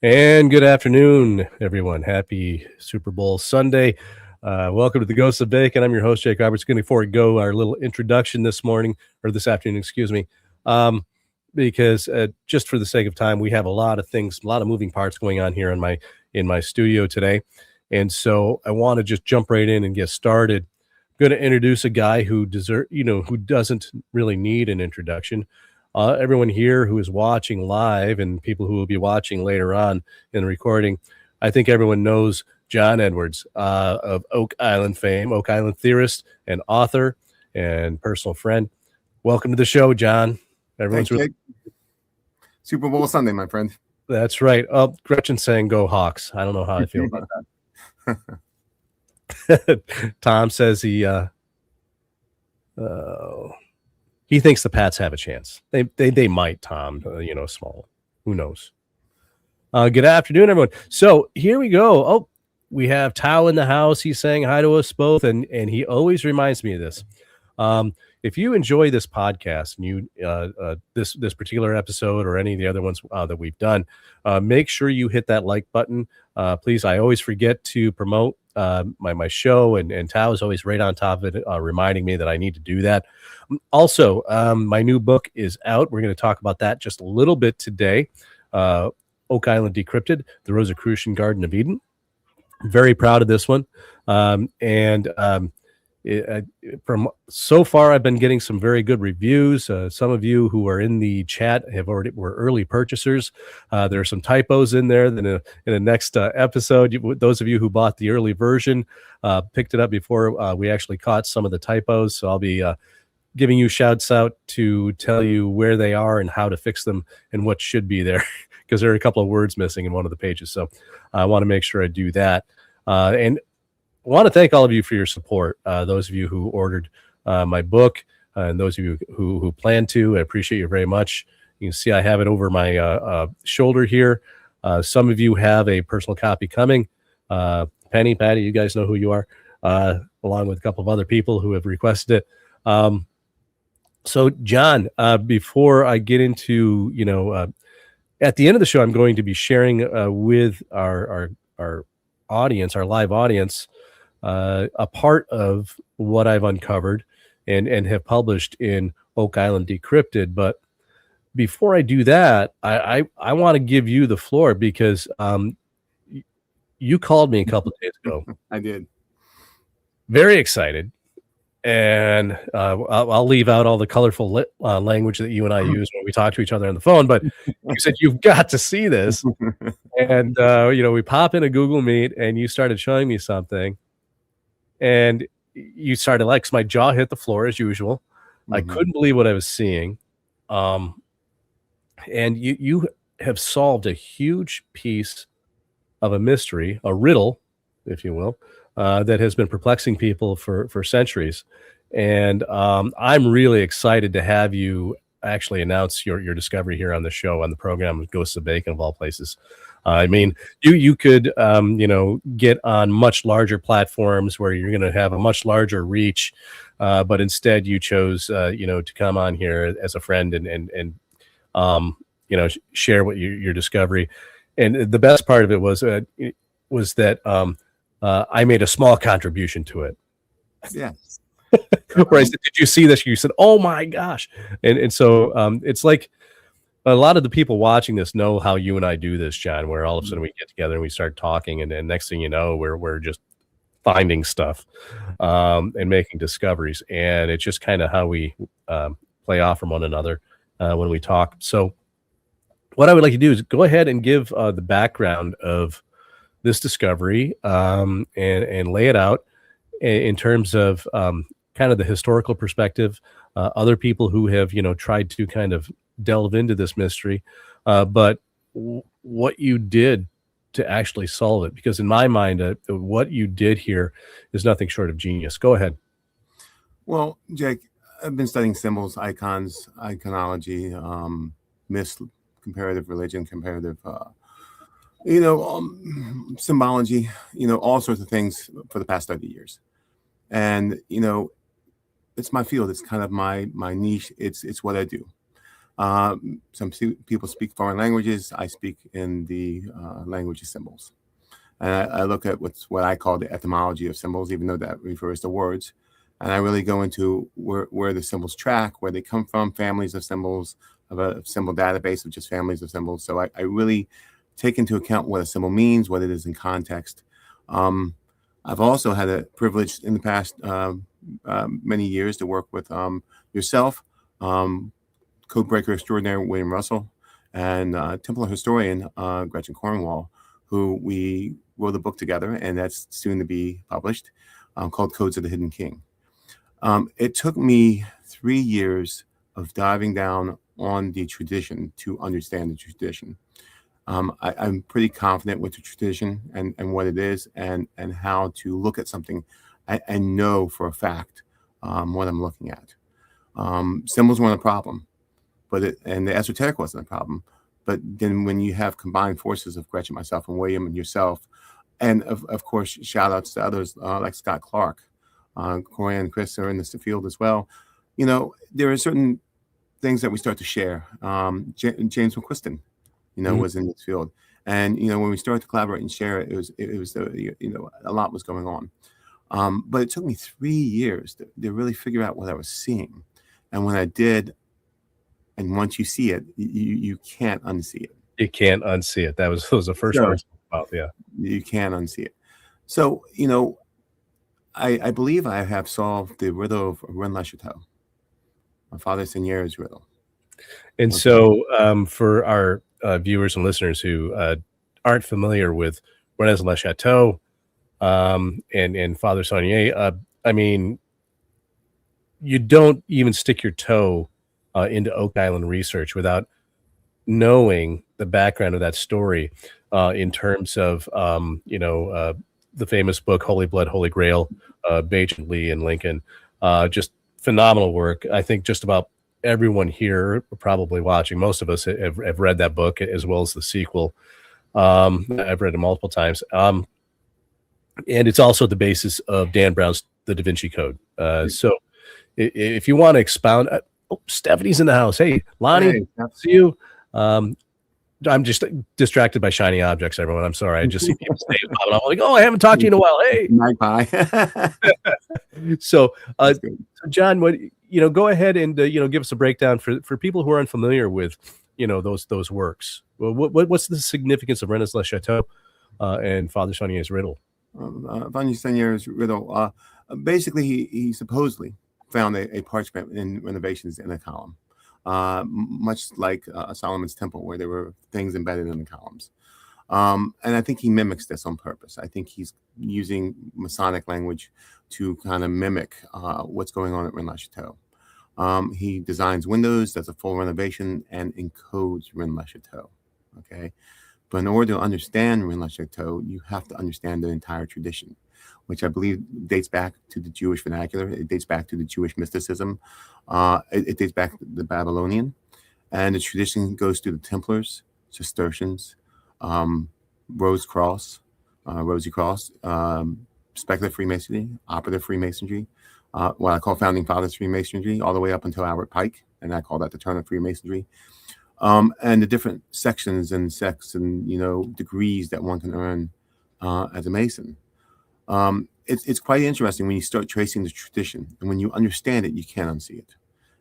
And good afternoon, everyone. Happy Super Bowl Sunday. Welcome to the Ghost of Bacon. I'm your host, Jake Roberts. Before we go, our little introduction this morning, or this afternoon, excuse me, because just for the sake of time, we have a lot of things, a lot of moving parts going on here in my studio today. And so I want to just jump right in and get started. I'm going to introduce a guy who who doesn't really need an introduction. Everyone here who is watching live and people who will be watching later on in the recording, I think everyone knows John Edwards of Oak Island fame, Oak Island theorist and author and personal friend. Welcome to the show, John. Everyone's really Super Bowl Sunday, my friend. That's right. Oh, Gretchen's saying go Hawks. I don't know how I feel about that. Tom says he thinks the Pats have a chance. They might, Tom. Small. Who knows? Good afternoon, everyone. So here we go. Oh, we have Tao in the house. He's saying hi to us both, and he always reminds me of this. If you enjoy this podcast and you this particular episode or any of the other ones that we've done, make sure you hit that like button, please. I always forget to promote my show, and Tao is always right on top of it, reminding me that I need to do that. Also, my new book is out. We're going to talk about that just a little bit today. Oak Island Decrypted: The Rosicrucian Garden of Eden. I'm very proud of this one, from so far, I've been getting some very good reviews. Some of you who are in the chat were early purchasers. There are some typos in there. Then in the next episode, those of you who bought the early version picked it up before we actually caught some of the typos. So I'll be giving you shouts out to tell you where they are and how to fix them and what should be there, because there are a couple of words missing in one of the pages. So I want to make sure I do that. And I want to thank all of you for your support. Those of you who ordered my book and those of you who plan to, I appreciate you very much. You can see I have it over my shoulder here. Some of you have a personal copy coming. Penny, Patty, you guys know who you are, along with a couple of other people who have requested it. So, John, before I get into, at the end of the show, I'm going to be sharing with our audience, our live audience, a part of what I've uncovered and have published in Oak Island Decrypted. But before I do that, I want to give you the floor, because you called me a couple of days ago. I did. Very excited. And I'll leave out all the colorful language that you and I use when we talk to each other on the phone. But you said, you've got to see this. And, we pop in a Google Meet and you started showing me something. And you started because my jaw hit the floor as usual. Mm-hmm. I couldn't believe what I was seeing. And you have solved a huge piece of a mystery, a riddle, if you will, that has been perplexing people for centuries. And I'm really excited to have you actually announce your discovery here on the show, on the program, Ghosts of Bacon, of all places. I mean, you could, get on much larger platforms where you're going to have a much larger reach, but instead you chose, to come on here as a friend and share what your discovery. And the best part of it was that I made a small contribution to it. Yeah. Where I said, did you see this? You said, oh my gosh. And so it's like, a lot of the people watching this know how you and I do this, John, where all of a sudden we get together and we start talking, and then next thing you know, we're just finding stuff and making discoveries. And it's just kind of how we play off from one another when we talk. So what I would like to do is go ahead and give the background of this discovery and lay it out in terms of kind of the historical perspective, other people who have, tried to kind of delve into this mystery, but what you did to actually solve it, because in my mind, what you did here is nothing short of genius. Go ahead. Well, Jake, I've been studying symbols, icons, iconology, myths, comparative religion, comparative, symbology, all sorts of things for the past 30 years. And, it's my field. It's kind of my niche. It's what I do. Some people speak foreign languages. I speak in the language of symbols. And I look at what I call the etymology of symbols, even though that refers to words. And I really go into where the symbols track, where they come from, families of symbols, of a symbol database of just families of symbols. So I really take into account what a symbol means, what it is in context. I've also had a privilege in the past many years to work with yourself, codebreaker extraordinaire William Russell, and Templar historian Gretchen Cornwall, who we wrote a book together, and that's soon to be published, called Codes of the Hidden King. It took me 3 years of diving down on the tradition to understand the tradition. I'm pretty confident with the tradition and what it is and how to look at something and know for a fact what I'm looking at. Symbols weren't a problem, and the esoteric wasn't a problem. But then when you have combined forces of Gretchen, myself, and William, and yourself, and of course, shout outs to others like Scott Clark, Corey and Chris are in this field as well. There are certain things that we start to share. James McQuiston, was in this field. And, when we started to collaborate and share it, it was a lot was going on. But it took me 3 years to really figure out what I was seeing. And when I did, and once you see it, you can't unsee it. You can't unsee it. That was the first words about, yeah. You can't unsee it. So, I believe I have solved the riddle of Rennes-le-Chateau, my Father Seigneur's riddle. And so for our viewers and listeners who aren't familiar with Rennes-le-Chateau and Father Saunier, I mean, you don't even stick your toe into Oak Island research without knowing the background of that story in terms of, the famous book, Holy Blood, Holy Grail, Agent Lee and Lincoln. Just phenomenal work. I think just about everyone here probably watching, most of us have read that book as well as the sequel. I've read it multiple times. And it's also the basis of Dan Brown's The Da Vinci Code. So if you want to expound, Stephanie's in the house. Hey, Lonnie, see you. I'm just distracted by shiny objects, everyone. I'm sorry. I just see people saying, I'm like, I haven't talked to you in a while. Hey. Magpie. So John, go ahead and, give us a breakdown for people who are unfamiliar with, those works. Well, what's the significance of Rennes-le-Chateau and Father Saunier's riddle? Father Saunier's riddle. Basically, he supposedly found a parchment in renovations in a column. Much like Solomon's temple, where there were things embedded in the columns. And I think he mimics this on purpose. I think he's using Masonic language to kind of mimic what's going on at Rennes-le-Chateau. He designs windows, does a full renovation, and encodes Rennes-le-Chateau. Okay. But in order to understand Rennes-le-Chateau, you have to understand the entire tradition, which I believe dates back to the Jewish vernacular. It dates back to the Jewish mysticism. It dates back to the Babylonian. And the tradition goes through the Templars, Cistercians, Rosy Cross, speculative Freemasonry, operative Freemasonry, what I call Founding Fathers Freemasonry, all the way up until Albert Pike, and I call that the turn of Freemasonry. And the different sections and sects and, degrees that one can earn as a Mason. It's quite interesting when you start tracing the tradition, and when you understand it, you can't unsee it.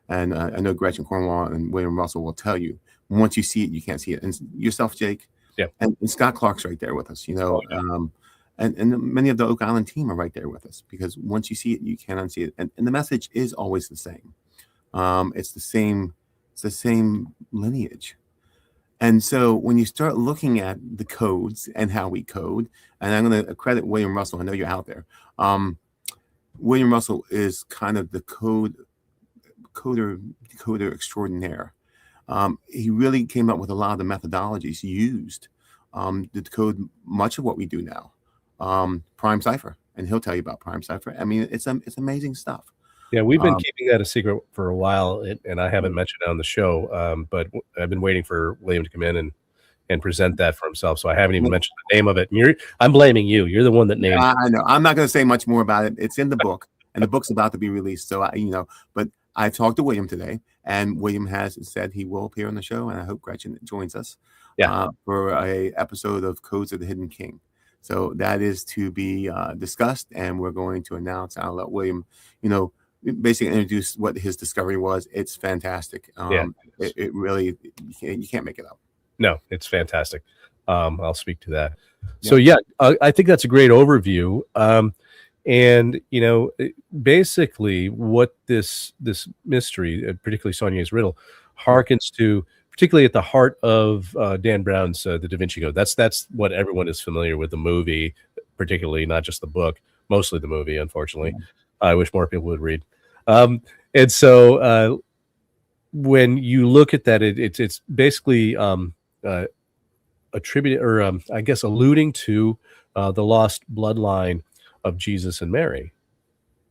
And I know Gretchen Cornwall and William Russell will tell you, once you see it, you can't see it. And yourself, Jake, and Scott Clark's right there with us, and many of the Oak Island team are right there with us, because once you see it, you can't unsee it. And the message is always the same. It's the same lineage. And so when you start looking at the codes and how we code, and I'm going to credit William Russell, I know you're out there. William Russell is kind of the decoder extraordinaire. He really came up with a lot of the methodologies used to decode much of what we do now. Prime Cipher, and he'll tell you about Prime Cipher. I mean, it's amazing stuff. Yeah, we've been keeping that a secret for a while, and I haven't mentioned it on the show, but I've been waiting for William to come in and present that for himself, so I haven't even mentioned the name of it. And I'm blaming you. You're the one that named it. I know. I'm not going to say much more about it. It's in the book, and the book's about to be released, so but I talked to William today, and William has said he will appear on the show, and I hope Gretchen joins us for a episode of Codes of the Hidden King. So that is to be discussed, and we're going to announce. I'll let William, basically introduce what his discovery was. It's fantastic. It really, you can't make it up. No, it's fantastic. I'll speak to that. So I think that's a great overview. And basically what this mystery, particularly Sonia's riddle, harkens to, particularly at the heart of Dan Brown's The Da Vinci Code. That's what everyone is familiar with, the movie, particularly, not just the book, mostly the movie, unfortunately. I wish more people would read. And so when you look at that, it's basically attributed, or I guess alluding to the lost bloodline of Jesus and Mary.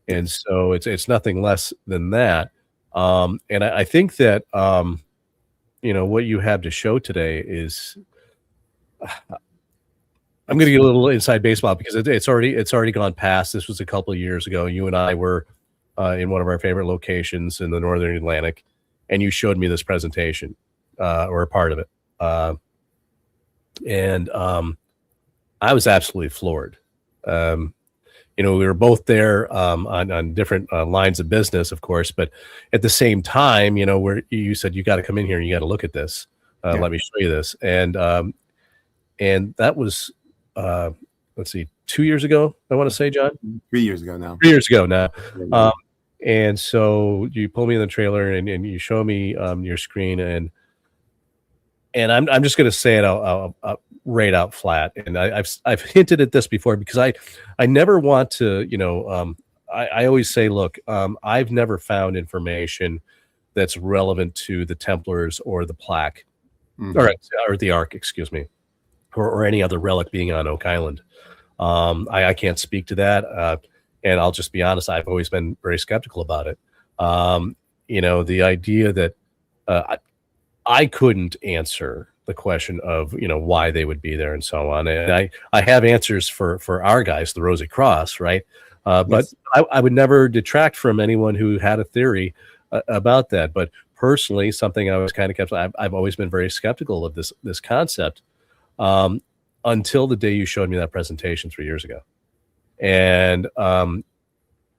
And so it's nothing less than that. And I think that what you have to show today is, I'm going to get a little inside baseball because it's already gone past. This was a couple of years ago. You and I were in one of our favorite locations in the Northern Atlantic, and you showed me this presentation or a part of it. And I was absolutely floored. We were both there on different lines of business, of course, but at the same time, where you said, you got to come in here and you got to look at this. Let me show you this. And that was, let's see, 2 years ago, I want to say, John? 3 years ago now. 3 years ago now. And so you pull me in the trailer and you show me your screen, and I'm just going to say it right out flat. And I've hinted at this before because I never want to, I always say, look, I've never found information that's relevant to the Templars or the plaque, or the Ark, excuse me, or any other relic being on Oak Island. I can't speak to that. And I'll just be honest, I've always been very skeptical about it. The idea that I couldn't answer the question of, why they would be there and so on. And I have answers for our guys, the Rosy Cross, right? But I would never detract from anyone who had a theory about that. But personally, something I was kind of I've always been very skeptical of this concept until the day you showed me that presentation 3 years ago. And of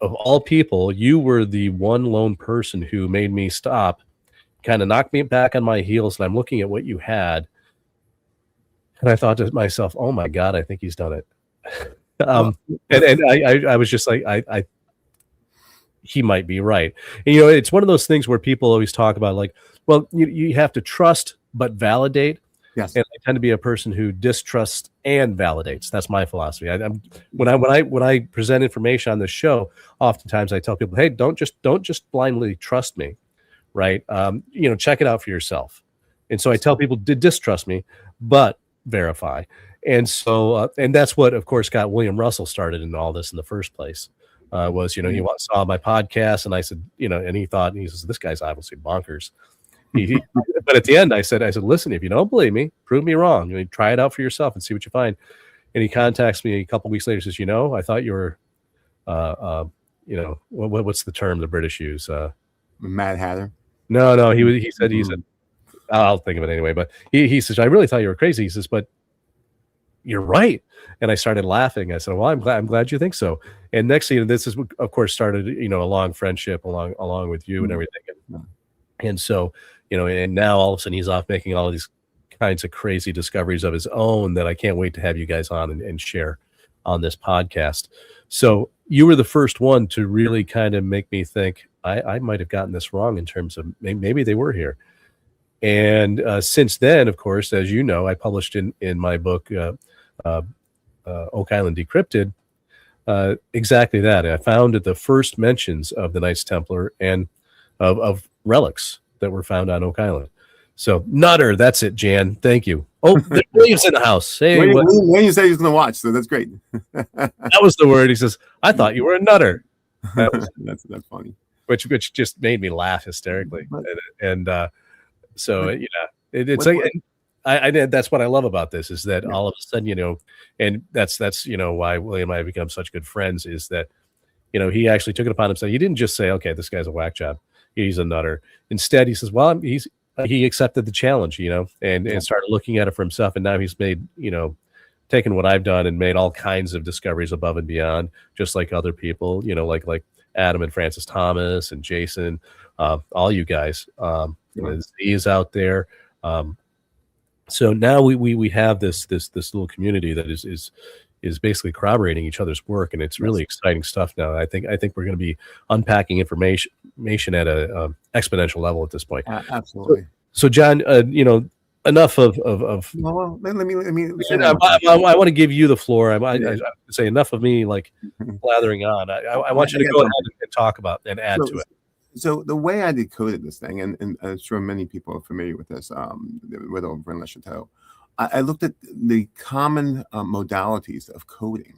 all people, you were the one lone person who made me stop, kind of knocked me back on my heels, and I'm looking at what you had, and I thought to myself, "Oh my God, I think he's done it." And I was just like, he might be right. And, it's one of those things where people always talk about, like, well, you have to trust but validate. Yes. And I tend to be a person who distrusts and validates. That's my philosophy. When I present information on this show, oftentimes I tell people, hey, don't just blindly trust me, right? Check it out for yourself. And so I tell people to distrust me, but verify. And so, and that's what, of course, got William Russell started in all this in the first place. Was he saw my podcast, and I said, and he says, this guy's obviously bonkers. But at the end, I said, listen, if you don't believe me, prove me wrong. Try it out for yourself and see what you find. And he contacts me a couple of weeks later, says, I thought you were, what's the term the British use? Mad Hatter. No, he said, I'll think of it anyway. But he says, I really thought you were crazy. He says, but you're right. And I started laughing. I said, well, I'm glad you think so. And next thing, this is, of course, started, a long friendship along with you and everything. And so, and now all of a sudden he's off making all of these kinds of crazy discoveries of his own that I can't wait to have you guys on and share on this podcast. So you were the first one to really kind of make me think I might have gotten this wrong in terms of maybe they were here. And since then, of course, as you know, I published in my book, Oak Island Decrypted, exactly that. I found the first mentions of the Knights Templar and of relics that were found on Oak Island. So Nutter, that's it, Jan. Thank you. Oh, William's in the house. Hey, William said he was going to watch, so that's great. That was the word. He says, "I thought you were a nutter." That's funny. Which just made me laugh hysterically. And so it's like I that's what I love about this is that all of a sudden and that's why William and I have become such good friends is that he actually took it upon himself. He didn't just say, okay, this guy's a whack job. he's a nutter. Instead, he says, well, he accepted the challenge, and Yeah. started looking at it for himself. And now he's made, taken what I've done and made all kinds of discoveries above and beyond, just like other people, like Adam and Francis Thomas and Jason, all you guys. Z is out there. So now we have this little community that is basically corroborating each other's work, and it's really exciting stuff now. I think we're going to be unpacking information at a exponential level at this point. Absolutely. So John, enough of. Well, let me. I want to give you the floor. I say enough of me like blathering on. I want you to go ahead and talk about and add to it. So the way I decoded this thing, and I'm sure many people are familiar with this, with over in Le Chateau, I looked at the common modalities of coding,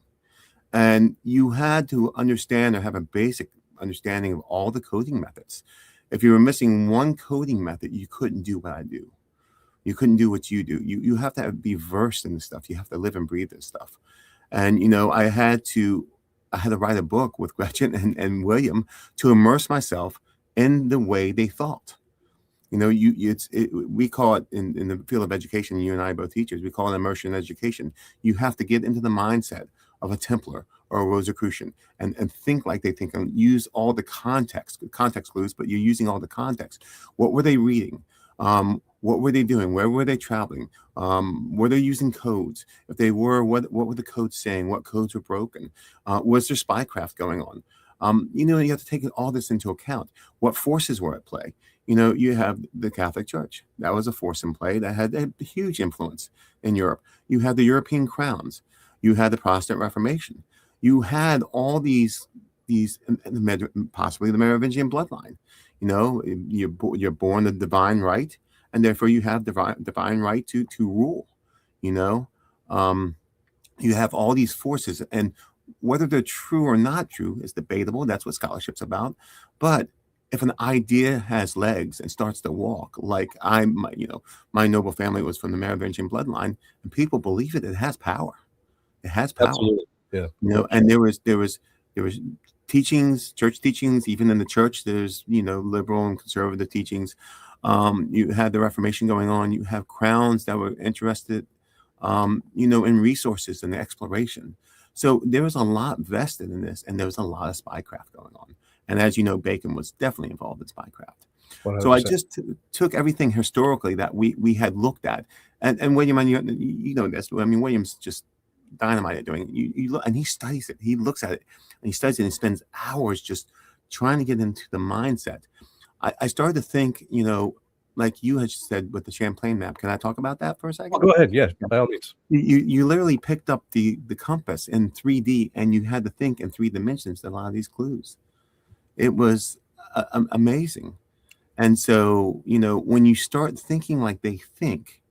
and you had to understand or have a basic understanding of all the coding methods. If you were missing one coding method, you couldn't do what I do. You couldn't do what you do. You have to be versed in this stuff. You have to live and breathe this stuff. And I had to write a book with Gretchen and William to immerse myself in the way they thought. We call it in the field of education, you and I are both teachers, we call it immersion education. You have to get into the mindset of a Templar or a Rosicrucian and think like they think, and use all the context clues, but you're using all the context. What were they reading? What were they doing? Where were they traveling? Were they using codes? If they were, what were the codes saying? What codes were broken? Was there spycraft going on? You have to take all this into account. What forces were at play? You have the Catholic Church. That was a force in play that had a huge influence in Europe. You had the European crowns. You had the Protestant Reformation. You had all these possibly the Merovingian bloodline. You're born the divine right, and therefore you have divine right to rule. You have all these forces, and whether they're true or not true is debatable. That's what scholarship's about. But if an idea has legs and starts to walk, like my noble family was from the Merovingian bloodline, and people believe it has power. It has power. Absolutely. Yeah. And there was teachings, church teachings, even in the church, there's, liberal and conservative teachings. You had the Reformation going on. You have crowns that were interested, in resources and exploration. So there was a lot vested in this, and there was a lot of spycraft going on. And as you know, Bacon was definitely involved in spycraft. 100%. So I just took everything historically that we had looked at. And William, you know this. I mean, William's just dynamite at doing it. You look, and he studies it. He looks at it, and he studies it, and he spends hours just trying to get into the mindset. I started to think, like you had said with the Champlain map. Can I talk about that for a second? Oh, go ahead. Yeah, by all means. You literally picked up the compass in 3D, and you had to think in 3 dimensions to a lot of these clues. It was amazing. And so, when you start thinking like they think,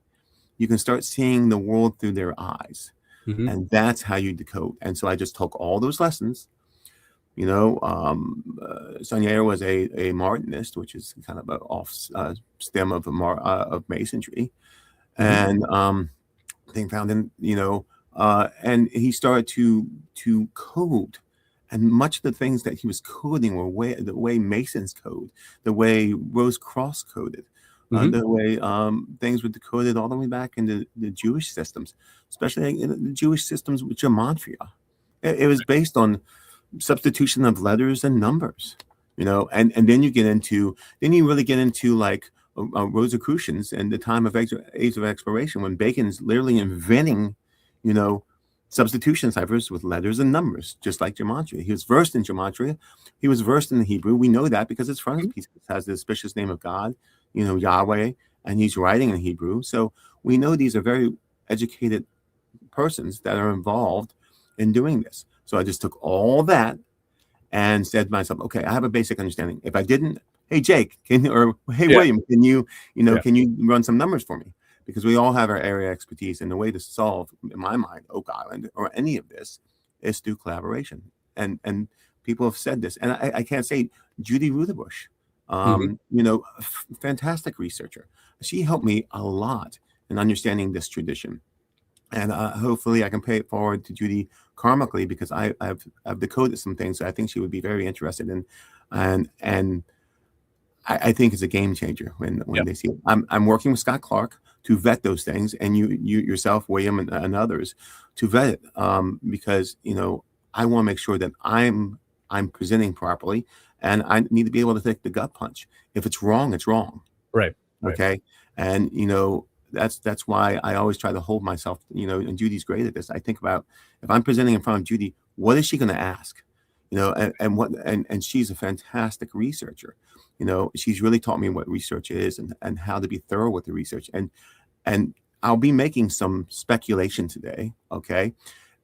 you can start seeing the world through their eyes. Mm-hmm. And that's how you decode. And so I just took all those lessons. Saunier was a Martinist, which is kind of an off stem of Masonry. And they found him, and he started to code. And much of the things that he was coding were the way Masons code, the way Rose Cross coded, the way things were decoded all the way back into the Jewish systems, especially in the Jewish systems with gematria. It was based on substitution of letters and numbers, and then you really get into like Rosicrucians and the time of age of exploration, when Bacon's literally inventing, substitution ciphers with letters and numbers, just like gematria. He was versed in gematria. He was versed in the Hebrew. We know that because his frontispiece has the auspicious name of God, Yahweh, and he's writing in Hebrew. So we know these are very educated persons that are involved in doing this. So I just took all that and said to myself, okay, I have a basic understanding. If I didn't, hey, Jake, William, can you run some numbers for me? Because we all have our area expertise, and the way to solve, in my mind, Oak Island or any of this is through collaboration. And people have said this, and I can't say Judy Rutherbush, fantastic researcher. She helped me a lot in understanding this tradition, and hopefully I can pay it forward to Judy karmically, because I've decoded some things that I think she would be very interested in, and I think it's a game changer when Yep. they see it. I'm working with Scott Clark to vet those things, and you yourself, William, and others to vet it, because I want to make sure that I'm presenting properly, and I need to be able to take the gut punch. If it's wrong, it's wrong. Right. Okay. And that's why I always try to hold myself, and Judy's great at this. I think about, if I'm presenting in front of Judy, what is she going to ask? And she's a fantastic researcher. She's really taught me what research is, and how to be thorough with the research. And I'll be making some speculation today. Okay.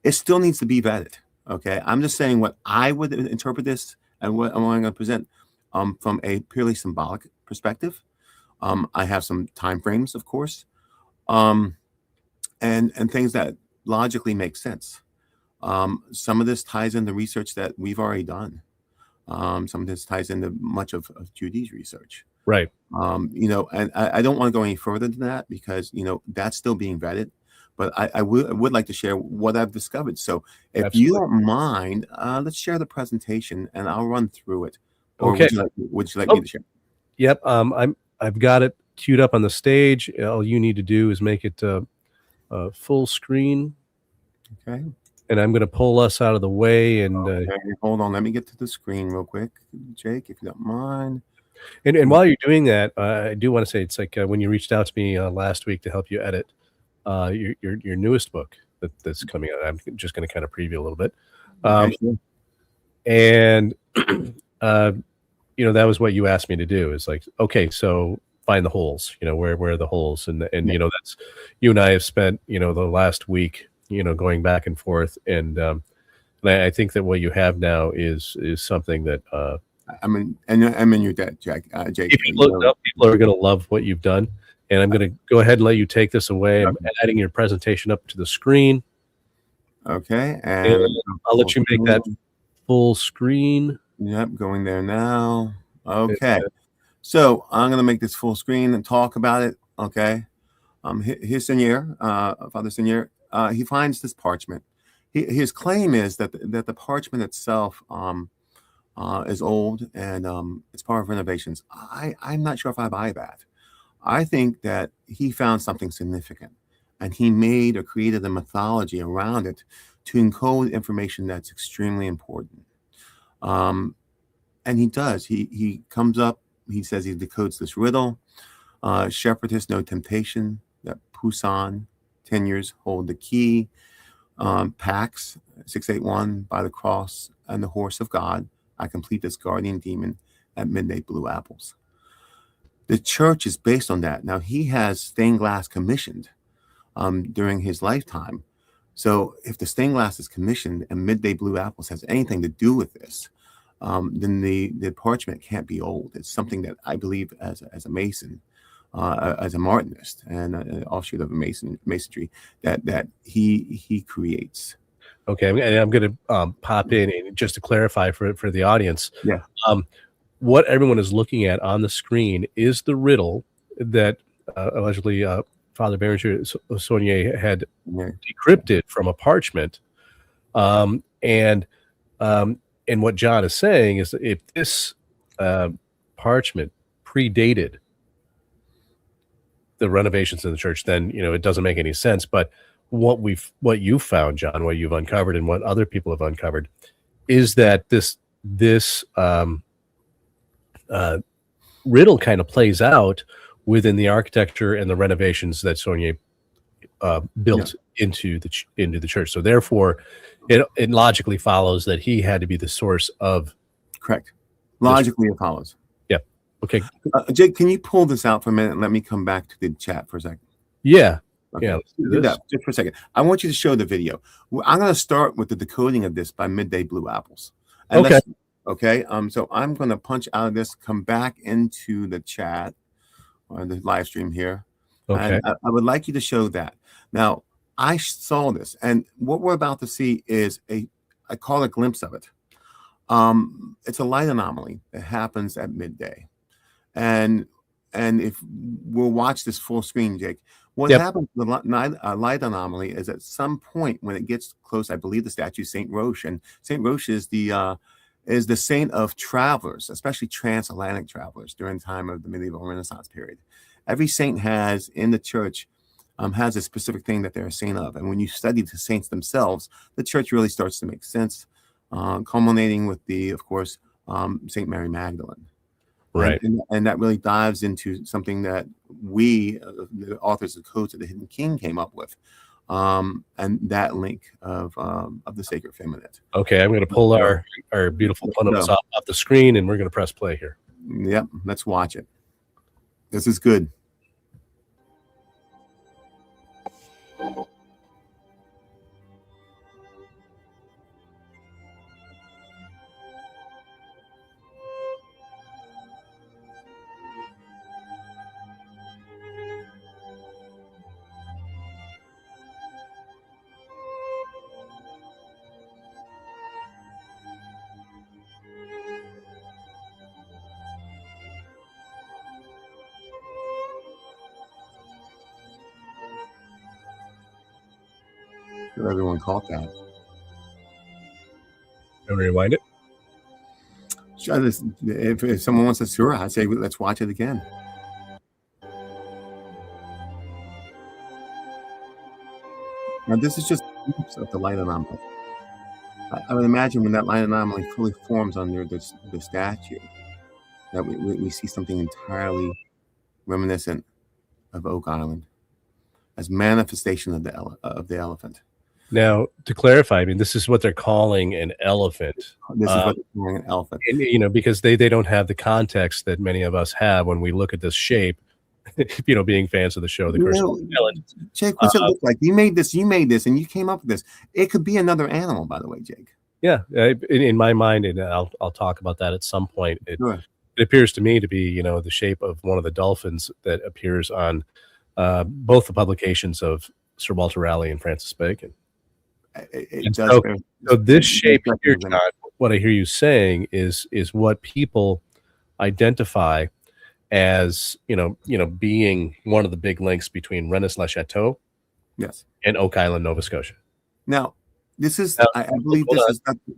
It still needs to be vetted. Okay. I'm just saying what I would interpret this, and what I'm going to present from a purely symbolic perspective. I have some time frames, of course, and things that logically make sense. Some of this ties into research that we've already done. Some of this ties into much of Judy's research. Right. And I don't want to go any further than that, because that's still being vetted. But I would like to share what I've discovered. So if Absolutely. you don't mind, let's share the presentation, and I'll run through it. Or Okay. would you like me to share? Yep. I've got it queued up on the stage. All you need to do is make it full screen. Okay. And I'm going to pull us out of the way. And okay. Hold on, let me get to the screen real quick, Jake, if you don't mind. And while you're doing that, I do want to say, it's like when you reached out to me last week to help you edit your newest book that's coming out. I'm just going to kind of preview a little bit. Sure. And that was what you asked me to do. Is like, okay, so find the holes. Where are the holes? And that's, you and I have spent the last week going back and forth, and I think that what you have now is something that I'm in your debt, Jake. People are going to love what you've done, and I'm going to go ahead and let you take this away. I'm adding your presentation up to the screen. Okay, and I'll let you make that full screen. Yep, going there now. Okay, so I'm going to make this full screen and talk about it. Okay, here's Seigneur, Father Seigneur. He finds this parchment. His claim is that the parchment itself is old, and it's part of renovations. I'm not sure if I buy that. I think that he found something significant, and he made or created a mythology around it to encode information that's extremely important. And he does. He comes up. He says he decodes this riddle: shepherdess, no temptation. That Poussin, 10 years, hold the key. Pax 681, by the cross and the horse of God, I complete this guardian demon at midday blue apples. The church is based on that. Now, he has stained glass commissioned during his lifetime. So if the stained glass is commissioned and midday blue apples has anything to do with this, then the parchment can't be old. It's something that I believe as a Mason, as a Martinist, and an offshoot of a masonry that he creates. Okay, I'm going to pop in, and just to clarify for the audience. Yeah. What everyone is looking at on the screen is the riddle that allegedly Father Berenger Saunier had decrypted from a parchment. And what John is saying is that if this parchment predated the renovations in the church, then it doesn't make any sense. But what you found, John, what you've uncovered, and what other people have uncovered, is that this riddle kind of plays out within the architecture and the renovations that Saunier built into the church. So therefore, it logically follows that he had to be the source of. Correct. Logically, it follows. Yeah. Okay. Jake, can you pull this out for a minute and let me come back to the chat for a second? Yeah. Okay. Yeah. Do that just for a second. I want you to show the video. I'm going to start with the decoding of this by midday blue apples. And okay. Okay. So I'm going to punch out of this, come back into the chat or the live stream here. Okay. And I would like you to show that. Now, I saw this, and what we're about to see is I call it a glimpse of it. It's a light anomaly that happens at midday. And if we'll watch this full screen, Jake, what happens with the light anomaly is at some point when it gets close, I believe the statue Saint Roche, and Saint Roche is the is the saint of travelers, especially transatlantic travelers during the time of the medieval Renaissance period. Every saint has in the church has a specific thing that they're a saint of. And when you study the saints themselves, the church really starts to make sense, culminating with of course, Saint Mary Magdalene. Right. And that really dives into something that we, the authors of Codes of the Hidden King, came up with. And that link of the sacred feminine. Okay, I'm going to pull our beautiful punnets off the screen, and we're going to press play here. Yep, let's watch it. This is good. Sure, everyone caught that. Can we rewind it? Sure, if someone wants to, sure, I'd say let's watch it again. Now, this is just a glimpse of the light anomaly. I would imagine when that light anomaly fully forms under the statue, that we see something entirely reminiscent of Oak Island as manifestation of the elephant. Now, to clarify, I mean, this is what they're calling an elephant. This is what they're calling an elephant. And, you know, because they don't have the context that many of us have when we look at this shape, you know, being fans of the show, The Curse of the Island. Jake, what's it look like? You made this, and you came up with this. It could be another animal, by the way, Jake. Yeah, in my mind, and I'll talk about that at some point. It appears to me to be, you know, the shape of one of the dolphins that appears on both the publications of Sir Walter Raleigh and Francis Bacon. So this shape here, John, what I hear you saying is what people identify as, you know, being one of the big links between Rennes-le-Chateau, yes, and Oak Island, Nova Scotia. Now, this is, I believe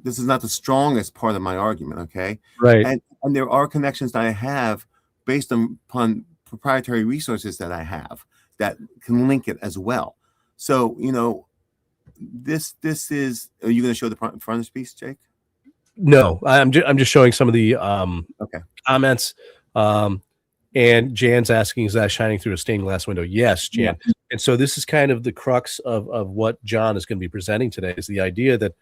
this is not the strongest part of my argument, okay? Right. And there are connections that I have based upon proprietary resources that I have that can link it as well. So, you know, this is, are you going to show the frontispiece, Jake? No, I'm just showing some of the comments. And Jan's asking, is that shining through a stained glass window? Yes, Jan. Yeah. And so this is kind of the crux of what John is going to be presenting today, is the idea that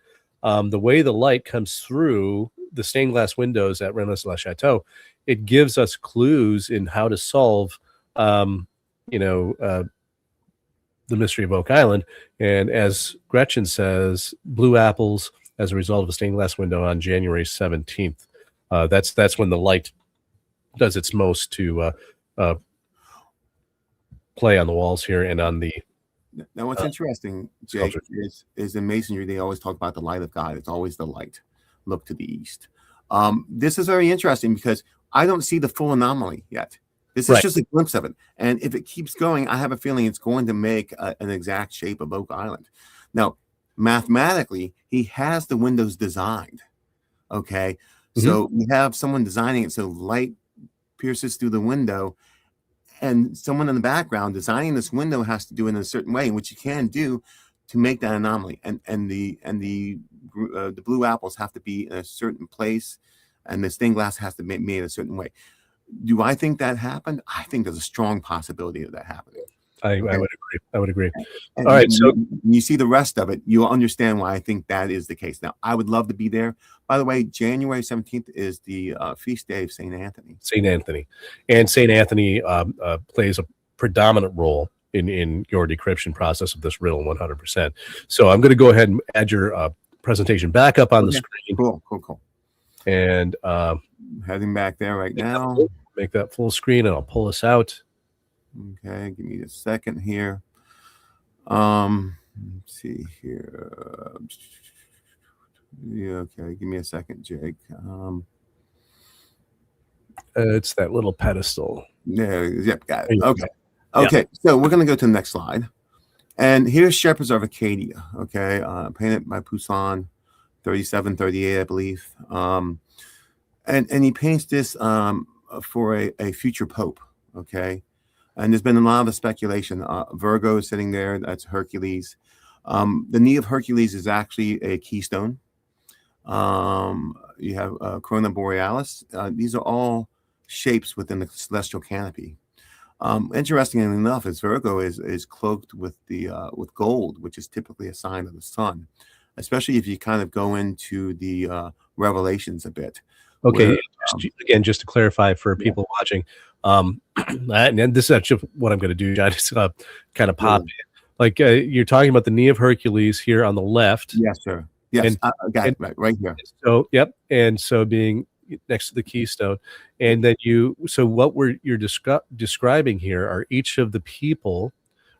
the way the light comes through the stained glass windows at Rennes-le-Chateau, it gives us clues in how to solve, you know, the mystery of Oak Island. And as Gretchen says, blue apples as a result of a stained glass window on January 17th. That's when the light does its most to play on the walls here and on the. Now, what's interesting, Jake, is in masonry, they always talk about the light of God. It's always the light. Look to the east. This is very interesting because I don't see the full anomaly yet. This is just a glimpse of it. And if it keeps going, I have a feeling it's going to make an exact shape of Oak Island. Now, mathematically, he has the windows designed. Okay. So we have someone designing it so light pierces through the window, and someone in the background designing this window has to do it in a certain way, which you can do to make that anomaly. And the blue apples have to be in a certain place, and the stained glass has to be made a certain way. Do I think that happened? I think there's a strong possibility of that happening. I would agree. I would agree. And all right. So when you see the rest of it, you'll understand why I think that is the case. Now, I would love to be there. By the way, January 17th is the feast day of St. Anthony. St. Anthony. And St. Anthony plays a predominant role in your decryption process of this riddle 100%. So I'm going to go ahead and add your presentation back up on the screen. Cool. And heading back there right now. Make that full screen, and I'll pull this out. Okay, give me a second here. Let's see here. Yeah, okay, give me a second, Jake. It's that little pedestal. Yep, got it. Okay, so we're going to go to the next slide. And here's Shepherds of Acadia, okay, painted by Poussin. 37, 38, I believe. And he paints this for a future pope. Okay. And there's been a lot of speculation. Virgo is sitting there. That's Hercules. The knee of Hercules is actually a keystone. You have Corona Borealis. These are all shapes within the celestial canopy. Interestingly enough, is Virgo is cloaked with with gold, which is typically a sign of the sun, especially if you kind of go into the Revelations a bit. Okay, Where, again, just to clarify for yeah, people watching, and this is actually what I'm going to do, John. Just kind of pop in. Like you're talking about the knee of Hercules here on the left. Yes, sir. Yes, And, I got it right here. So, yep. And so being next to the keystone. And then so what you're describing here are each of the people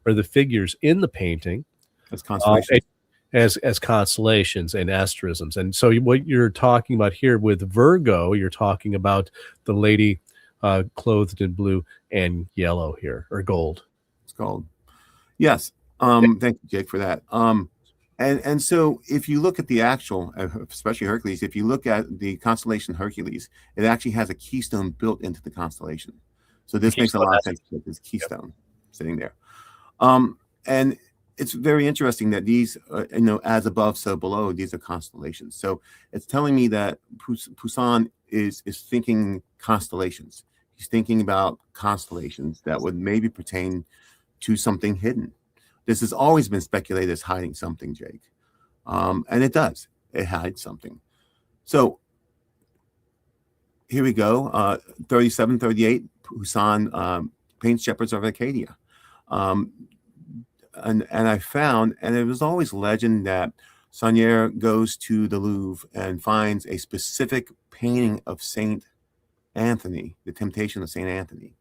or the figures in the painting That's constellation. as constellations and asterisms. And so what you're talking about here with Virgo, you're talking about the lady clothed in blue and yellow here, or gold. It's gold. Yes. Thank you, Jake, for that. And so if you look at the actual, especially Hercules, if you look at the constellation Hercules, it actually has a keystone built into the constellation. So this makes a lot of sense with this keystone sitting there. And it's very interesting that these, as above, so below, these are constellations. So it's telling me that Poussin is thinking constellations. He's thinking about constellations that would maybe pertain to something hidden. This has always been speculated as hiding something, Jake. And it does. It hides something. So here we go. 37, 38, Poussin paints Shepherds of Arcadia. And I found, and it was always legend that Saunier goes to the Louvre and finds a specific painting of Saint Anthony, the Temptation of Saint Anthony.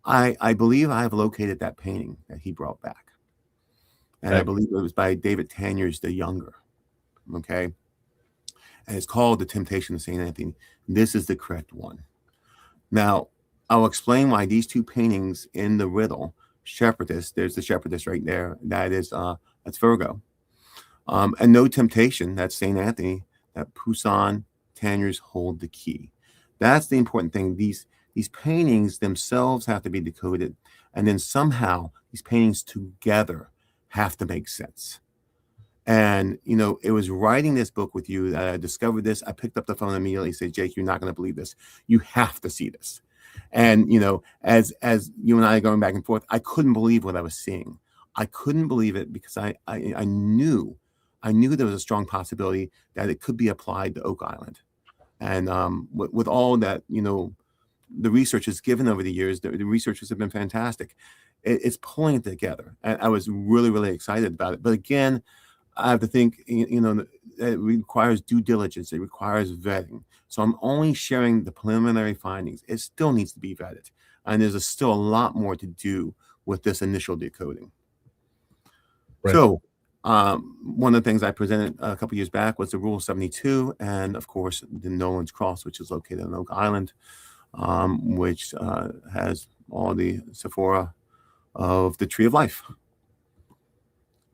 I believe I have located that painting that he brought back. And I believe it was by David Taniers the Younger. Okay. And it's called The Temptation of St. Anthony. This is the correct one. Now, I'll explain why these two paintings in the riddle, Shepherdess, there's the Shepherdess right there. That's Virgo. And No Temptation, that's St. Anthony, that Poussin, Taniers hold the key. That's the important thing. These paintings themselves have to be decoded. And then somehow these paintings together have to make sense. And, it was writing this book with you that I discovered this. I picked up the phone immediately and said, Jake, you're not going to believe this. You have to see this. And, as you and I are going back and forth, I couldn't believe what I was seeing. I couldn't believe it because I knew there was a strong possibility that it could be applied to Oak Island. And with all that, the research has given over the years, the researchers have been fantastic. It's pulling it together. And I was really, really excited about it. But again, I have to think, it requires due diligence. It requires vetting. So I'm only sharing the preliminary findings. It still needs to be vetted. And there's still a lot more to do with this initial decoding. Right. So one of the things I presented a couple years back was the Rule 72. And of course, the Nolan's Cross, which is located on Oak Island, which has all the Sephora of the Tree of Life.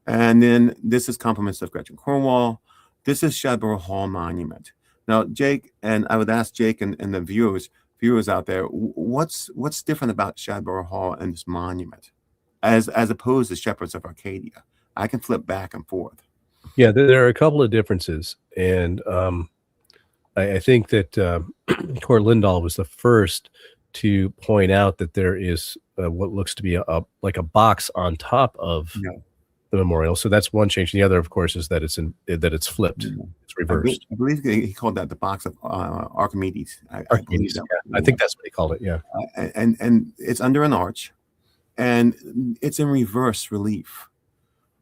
And then this is Compliments of Gretchen Cornwall. This is Shadborough Hall Monument. Now, Jake, and I would ask Jake and the viewers out there, what's different about Shadborough Hall and this monument as opposed to Shepherds of Arcadia? I can flip back and forth. Yeah, there are a couple of differences. And I think that Cor Lindahl was the first to point out that there is what looks to be like a box on top of the memorial. So that's one change. The other, of course, is that it's flipped. It's reversed. I believe he called that the box of Archimedes. Archimedes. I think that's what he called it. Yeah. And it's under an arch, and it's in reverse relief.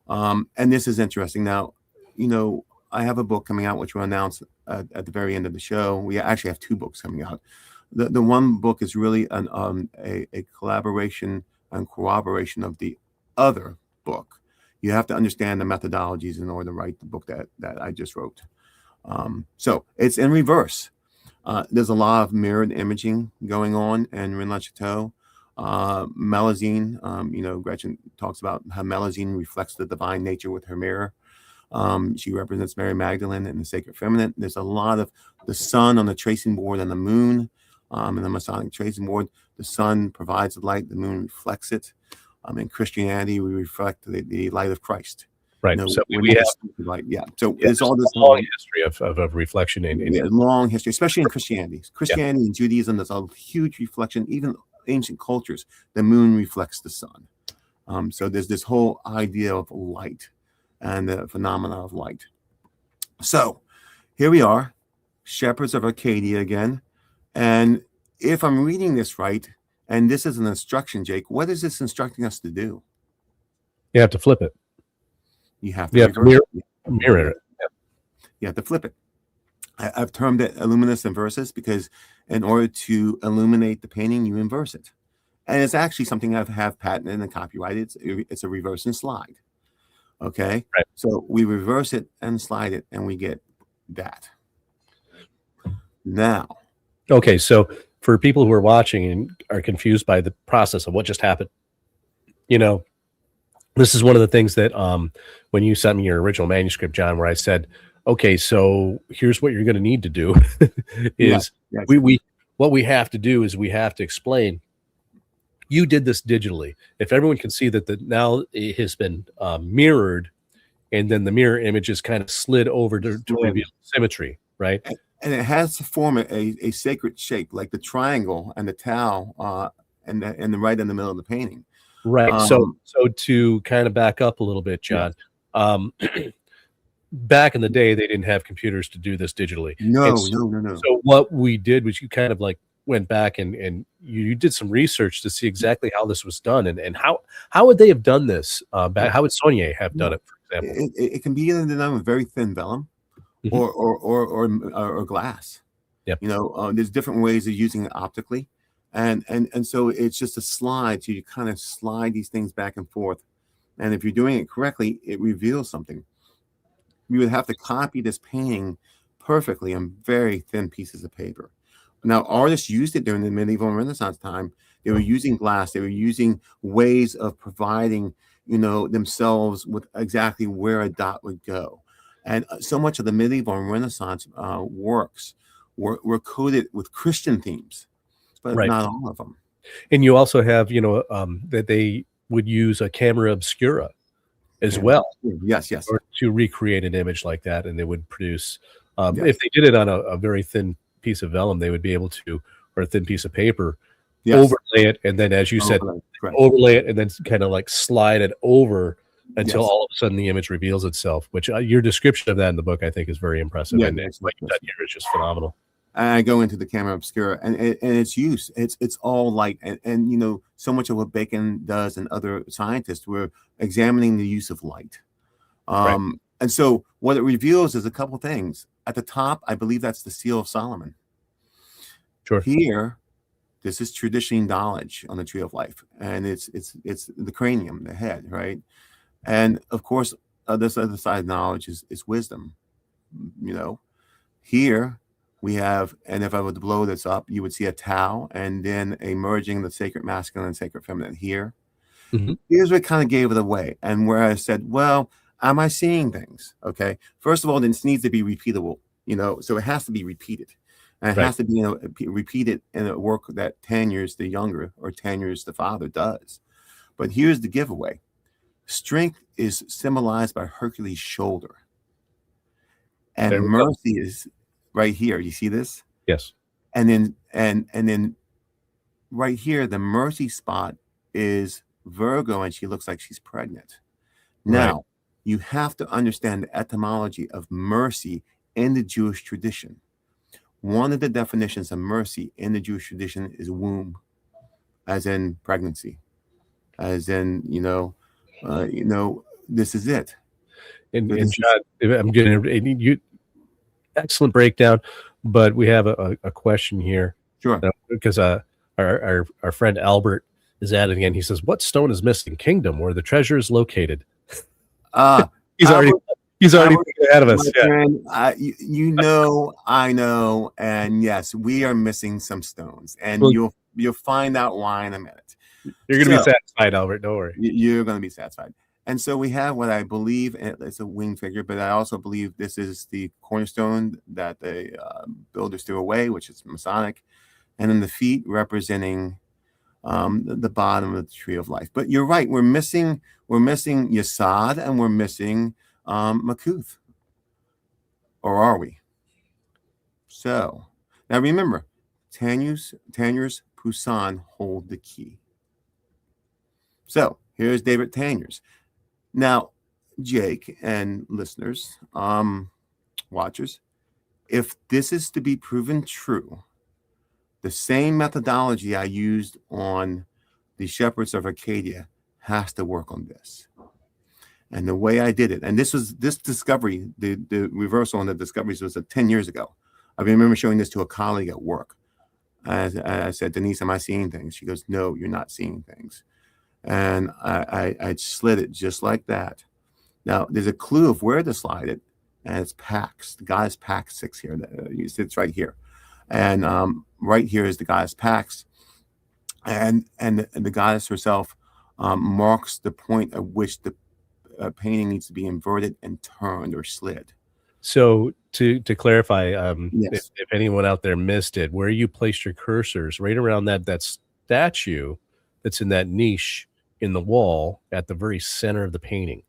And this is interesting. Now, I have a book coming out, which we'll announce at the very end of the show. We actually have two books coming out. The one book is really a collaboration and corroboration of the other book. You have to understand the methodologies in order to write the book that I just wrote. So it's in reverse. There's a lot of mirrored imaging going on in Rennes-le-Château. Melusine, Gretchen talks about how Melusine reflects the divine nature with her mirror. She represents Mary Magdalene and the Sacred Feminine. There's a lot of the sun on the tracing board and the moon, and the Masonic tracing board. The sun provides the light, the moon reflects it. In Christianity, we reflect the light of Christ. Right. So we have light. Yeah. So it's all this long history of reflection in long history, especially in Christianity. Christianity and Judaism, there's a huge reflection. Even ancient cultures, the moon reflects the sun. So there's this whole idea of light and the phenomena of light. So here we are, shepherds of Arcadia again. And if I'm reading this right, and this is an instruction, Jake, what is this instructing us to do? You have to flip it. You have to mirror it. You have to flip it. I've termed it luminous inversus because in order to illuminate the painting, you inverse it. And it's actually something I have patented and copyrighted. It's a reverse and slide. Okay. Right. So we reverse it and slide it, and we get that. Now. Okay. So for people who are watching and are confused by the process of what just happened, this is one of the things that when you sent me your original manuscript, John, where I said, okay, so here's what you're going to need to do is what we have to do is we have to explain. You did this digitally. If everyone can see that now it has been mirrored, and then the mirror image is kind of slid over to reveal symmetry, right? And it has to form a sacred shape, like the triangle and the tau, and the right in the middle of the painting. Right. So to kind of back up a little bit, John, back in the day, they didn't have computers to do this digitally. No. So what we did was you kind of like went back and you did some research to see exactly how this was done and how would they have done this? How would Saunier have done it, for example? It can be either done with very thin vellum or glass. Yep. There's different ways of using it optically. And so it's just a slide. So you kind of slide these things back and forth. And if you're doing it correctly, it reveals something. You would have to copy this painting perfectly on very thin pieces of paper. Now, artists used it during the medieval and Renaissance time. They were using glass. They were using ways of providing, themselves with exactly where a dot would go. And so much of the medieval and Renaissance works were coded with Christian themes, but not all of them. And you also have, that they would use a camera obscura as well. Yes. Or to recreate an image like that, and they would produce. If they did it on a very thin piece of vellum, they would be able to, or a thin piece of paper, overlay it, and then, as you said, overlay it, and then kind of like slide it over until all of a sudden the image reveals itself. Which your description of that in the book, I think, is very impressive, and what you've done here is just phenomenal. I go into the camera obscura and its use. It's all light, and so much of what Bacon does and other scientists, we're examining the use of light. And so what it reveals is a couple things. At the top, I believe that's the Seal of Solomon. Sure. Here, this is traditionally knowledge on the Tree of Life, and it's the cranium, the head, right? And of course, this other side of knowledge is wisdom. Here we have, and if I were to blow this up, you would see a tau, and then a merging the sacred masculine and sacred feminine here. Mm-hmm. Here's what kind of gave it away, and where I said, well, am I seeing things? Okay. First of all, this needs to be repeatable, so it has to be repeated. And it has to be repeated in a work that 10 years the younger or 10 years the father does. But here's the giveaway. Strength is symbolized by Hercules' shoulder. And mercy is right here. You see this? Yes. And then right here, the mercy spot is Virgo, and she looks like she's pregnant. Now, you have to understand the etymology of mercy in the Jewish tradition. One of the definitions of mercy in the Jewish tradition is womb, as in pregnancy, as in, this is it. And John, I'm getting you excellent breakdown, but we have a question here. Sure. Because our friend Albert is at it again. He says, "What stone is missing? Kingdom, where the treasure is located." He's already ahead of us. Friend, I know, and yes, we are missing some stones, and you'll find out why in a minute. You're going to be satisfied, Albert. Don't worry. You're going to be satisfied. And so we have what I believe is a winged figure, but I also believe this is the cornerstone that the builders threw away, which is Masonic, and then the feet representing the bottom of the tree of life. But you're right, we're missing Yesod and we're missing Makuth, or are we? So now remember, Tanya's Pusan hold the key. So here's David Tanyers. Now, Jake and listeners, watchers, if this is to be proven true, the same methodology I used on the Shepherds of Arcadia has to work on this. And the way I did it, and this discovery, the reversal on the discoveries was 10 years ago. I remember showing this to a colleague at work. I said, Denise, am I seeing things? She goes, no, you're not seeing things. And I slid it just like that. Now, there's a clue of where to slide it, and it's Pax. The goddess Pax 6 here. It sits right here. And right here is the goddess Pax. And the goddess herself marks the point at which the painting needs to be inverted and turned or slid. So to clarify, Yes. if anyone out there missed it, where you placed your cursors, right around that statue that's in that niche in the wall at the very center of the painting.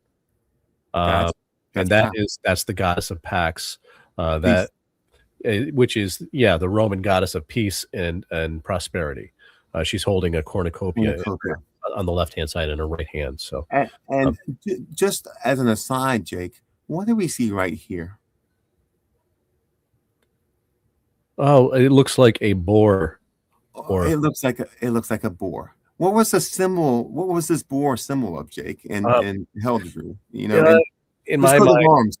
That's That's the goddess of Pax, which is the Roman goddess of peace and prosperity. She's holding a cornucopia on the left hand side and her right hand. So, and just as an aside, Jake, what do we see right here? Oh, it looks like a boar. It looks like a boar. What was the symbol? What was this boar symbol of, Jake? And Heldrew, in my mind,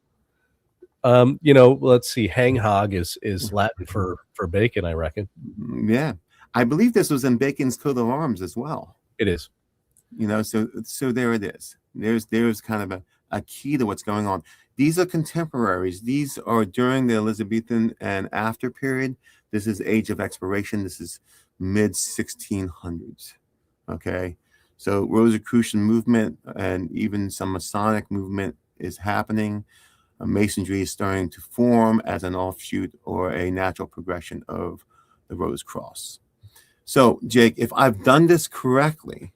let's see. Hang hog is Latin for bacon, I reckon. Yeah, I believe this was in Bacon's coat of arms as well. It is. So there it is. There's kind of a key to what's going on. These are contemporaries. These are during the Elizabethan and after period. This is Age of Exploration. This is mid 1600s. Okay, so Rosicrucian movement and even some Masonic movement is happening. Masonry is starting to form as an offshoot or a natural progression of the Rose Cross. So, Jake, if I've done this correctly,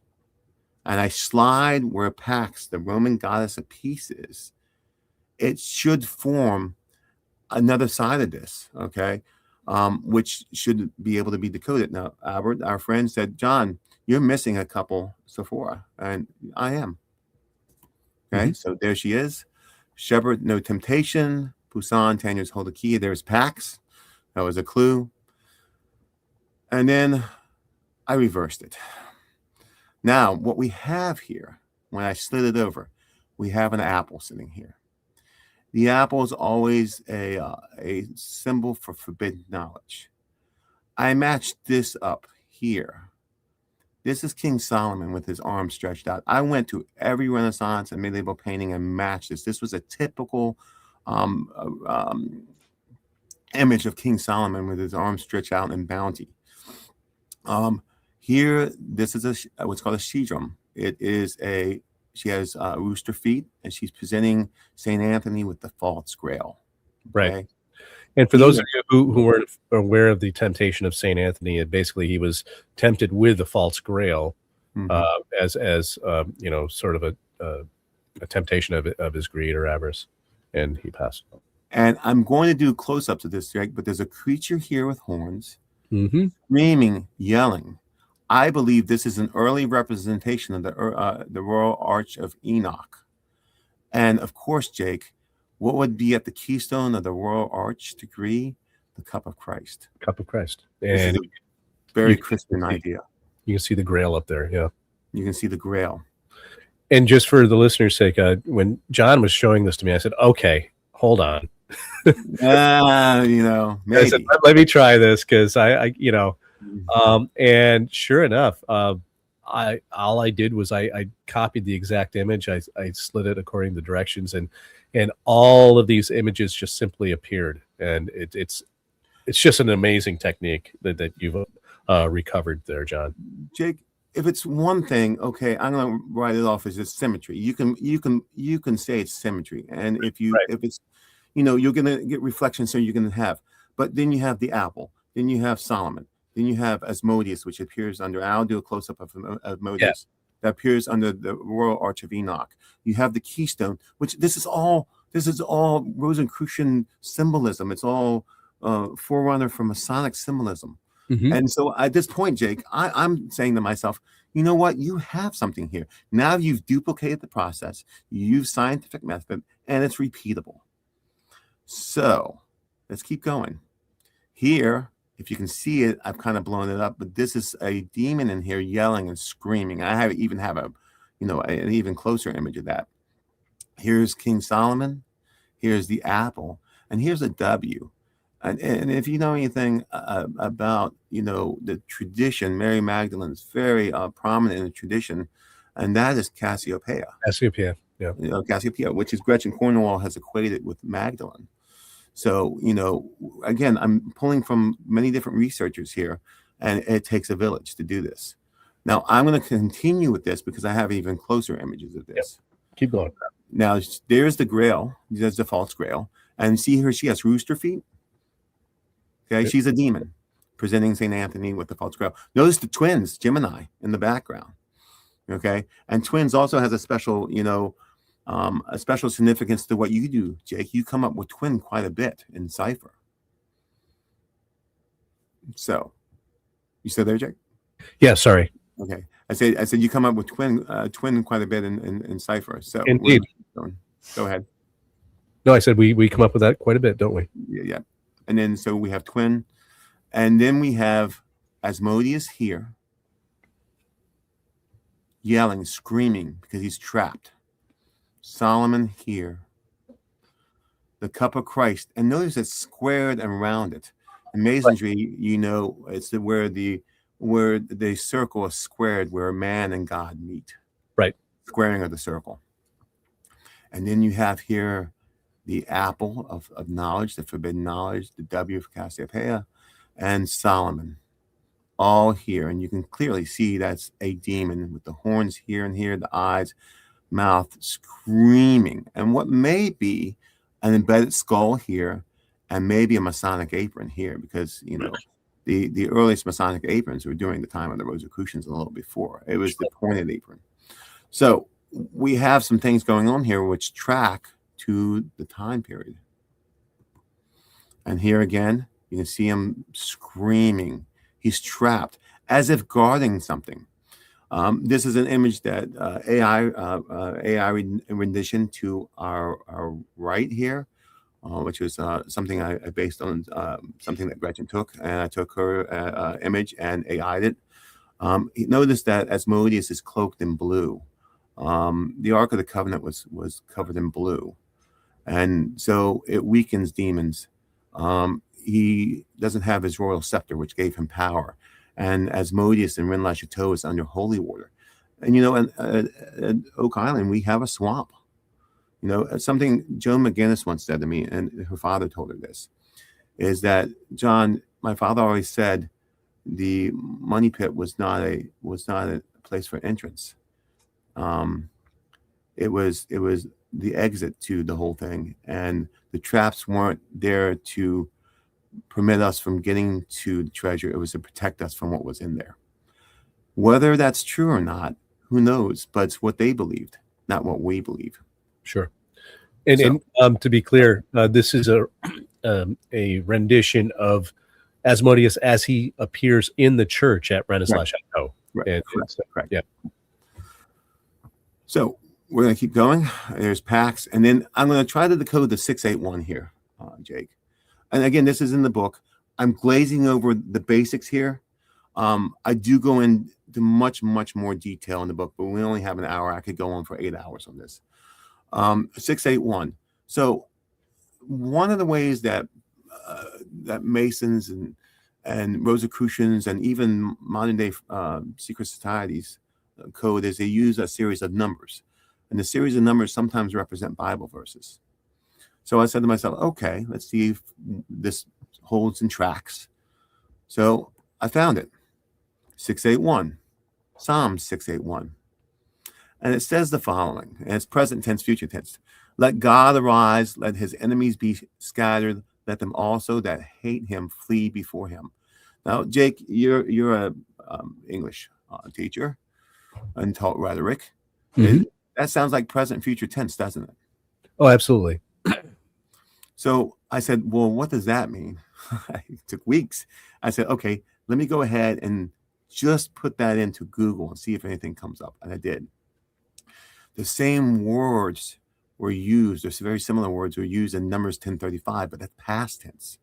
and I slide where Pax, the Roman goddess of peace, is, it should form another side of this, okay, which should be able to be decoded. Now, Albert, our friend, said, John, you're missing a couple Sephora, and I am. Okay, So there she is. Shepherd, no temptation. Pusan, Tanya's hold the key. There's Pax. That was a clue. And then I reversed it. Now, what we have here, when I slid it over, we have an apple sitting here. The apple is always a symbol for forbidden knowledge. I matched this up here. This is King Solomon with his arms stretched out. I went to every Renaissance and medieval painting and matched this. This was a typical image of King Solomon with his arms stretched out in bounty. Here, this is what's called a shedrum. She has rooster feet, and she's presenting St. Anthony with the false grail. Okay? Right. And for those of you who weren't aware of the temptation of St. Anthony, basically he was tempted with the false grail as sort of a temptation of his greed or avarice, and he passed. And I'm going to do close-ups of this, Jake, but there's a creature here with horns, screaming, yelling. I believe this is an early representation of the Royal Arch of Enoch. And of course, Jake, what would be at the keystone of the Royal Arch degree? The cup of Christ. Cup of Christ. And very Christian idea. You can see the Grail up there. Yeah. You can see the Grail. And just for the listeners' sake, when John was showing this to me, I said, okay, hold on. Maybe. I said, let me try this because and sure enough, all I did was I copied the exact image. I slid it according to the directions, and all of these images just simply appeared. And it's just an amazing technique that you've recovered there, John. Jake, if it's one thing, okay, I'm gonna write it off as just symmetry. You can say it's symmetry, and Right. if it's you're gonna get reflection, so you're gonna have. But then you have the apple, then you have Solomon, then you have Asmodeus, which appears under. I'll do a close up of Yeah. Asmodeus that appears under the Royal Arch of Enoch. You have the keystone, which this is all Rosicrucian symbolism. It's all forerunner for Masonic symbolism. Hmm. And so at this point, Jake, I'm saying to myself, you know what? You have something here. Now you've duplicated the process, you use scientific method, and it's repeatable. So let's keep going. Here, if you can see it, I've kind of blown it up, but this is a demon in here yelling and screaming. I even have an even closer image of that. Here's King Solomon. Here's the apple, and here's a W. And if you know anything about the tradition, Mary Magdalene's very prominent in the tradition, and that is Cassiopeia. Cassiopeia. Yeah. Cassiopeia, which is Gretchen Cornwall has equated with Magdalene. So again, I'm pulling from many different researchers here, and it takes a village to do this. Now I'm going to continue with this because I have even closer images of this. Yep. Keep going. Now there's the Grail. There's the false Grail, and see here she has rooster feet. Okay, she's a demon presenting St. Anthony with the false Grail. Notice the twins, Gemini, in the background. Okay, and twins also has a special, a special significance to what you do, Jake. You come up with twin quite a bit in cipher. So, you still there, Jake? Yeah. Sorry. Okay, I said you come up with twin quite a bit in cipher. So, Indeed. Go ahead. No, I said we come up with that quite a bit, don't we? Yeah. And then so we have twin, and then we have Asmodeus here, yelling, screaming because he's trapped. Solomon here, the cup of Christ, and notice it's squared and rounded. In Masonry, it's where the circle is squared, where man and God meet. Right. Squaring of the circle. And then you have here the apple of knowledge, the forbidden knowledge, the W of Cassiopeia, and Solomon, all here. And you can clearly see that's a demon with the horns here and here, the eyes, mouth, screaming. And what may be an embedded skull here, and maybe a Masonic apron here, because, the earliest Masonic aprons were during the time of the Rosicrucians, a little before. It was the pointed apron. So we have some things going on here which track to the time period. And here again, you can see him screaming. He's trapped, as if guarding something. This is an image that AI rendition to our right here, which was something I based on something that Gretchen took, and I took her image and AI'd it. Notice that Asmodeus is cloaked in blue. The Ark of the Covenant was covered in blue. And so it weakens demons. He doesn't have his royal scepter, which gave him power. And Asmodeus and Rennes-le-Chateau is under holy water. And, at Oak Island, we have a swamp. Something Joan McGinnis once said to me, and her father told her this, is that, John, my father always said the money pit was not a place for entrance. It was the exit to the whole thing, and the traps weren't there to permit us from getting to the treasure. It was to protect us from what was in there. Whether that's true or not, who knows? But it's what they believed, not what we believe. Sure. And to be clear, this is a rendition of Asmodeus as he appears in the church at Rennes-le-Chateau. Right. Correct. Yeah. So we're going to keep going. There's Pax. And then I'm going to try to decode the 681 here, Jake. And again, this is in the book. I'm glazing over the basics here. I do go into much, much more detail in the book, but we only have an hour. I could go on for 8 hours on this. 681. So one of the ways that Masons and Rosicrucians and even modern day secret societies code is they use a series of numbers. And the series of numbers sometimes represent Bible verses. So I said to myself, okay, let's see if this holds and tracks. So I found it. 681. Psalm 681. And it says the following, and it's present tense, future tense. Let God arise, let his enemies be scattered, let them also that hate him flee before him. Now, Jake, you're a English teacher and taught rhetoric. Mhm. That sounds like present future tense, doesn't it? Oh, absolutely. So I said, well, what does that mean? It took weeks. I said, okay, let me go ahead and just put that into Google and see if anything comes up. And I did. The same words were used, there's very similar words were used in Numbers 10:35, but that's past tense.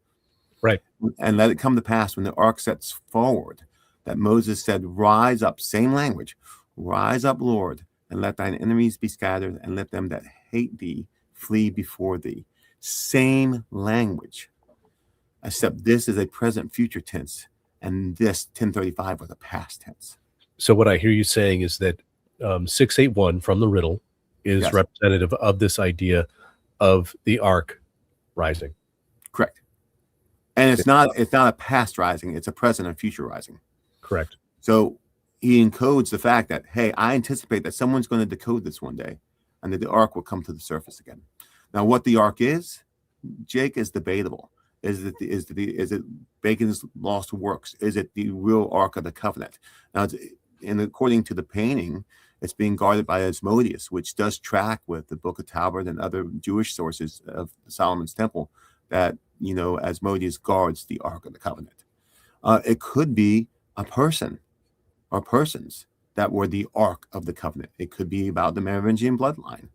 Right. And let it come to pass when the ark sets forward that Moses said, rise up, same language, rise up, Lord, and let thine enemies be scattered, and let them that hate thee flee before thee. Same language, except this is a present future tense, and this 10:35 was a past tense. So what I hear you saying is that 681 from the riddle is Yes. representative of this idea of the ark rising. Correct. And it's not a past rising, it's a present and future rising. Correct. So he encodes the fact that, hey, I anticipate that someone's going to decode this one day and that the ark will come to the surface again. Now, what the ark is, Jake, is debatable. Is it Bacon's lost works? Is it the real ark of the covenant? Now, and according to the painting, it's being guarded by Asmodeus, which does track with the Book of Talmud and other Jewish sources of Solomon's temple that, you know, Asmodeus guards the Ark of the Covenant. It could be a person or persons that were the Ark of the Covenant. It could be about the Merovingian bloodline.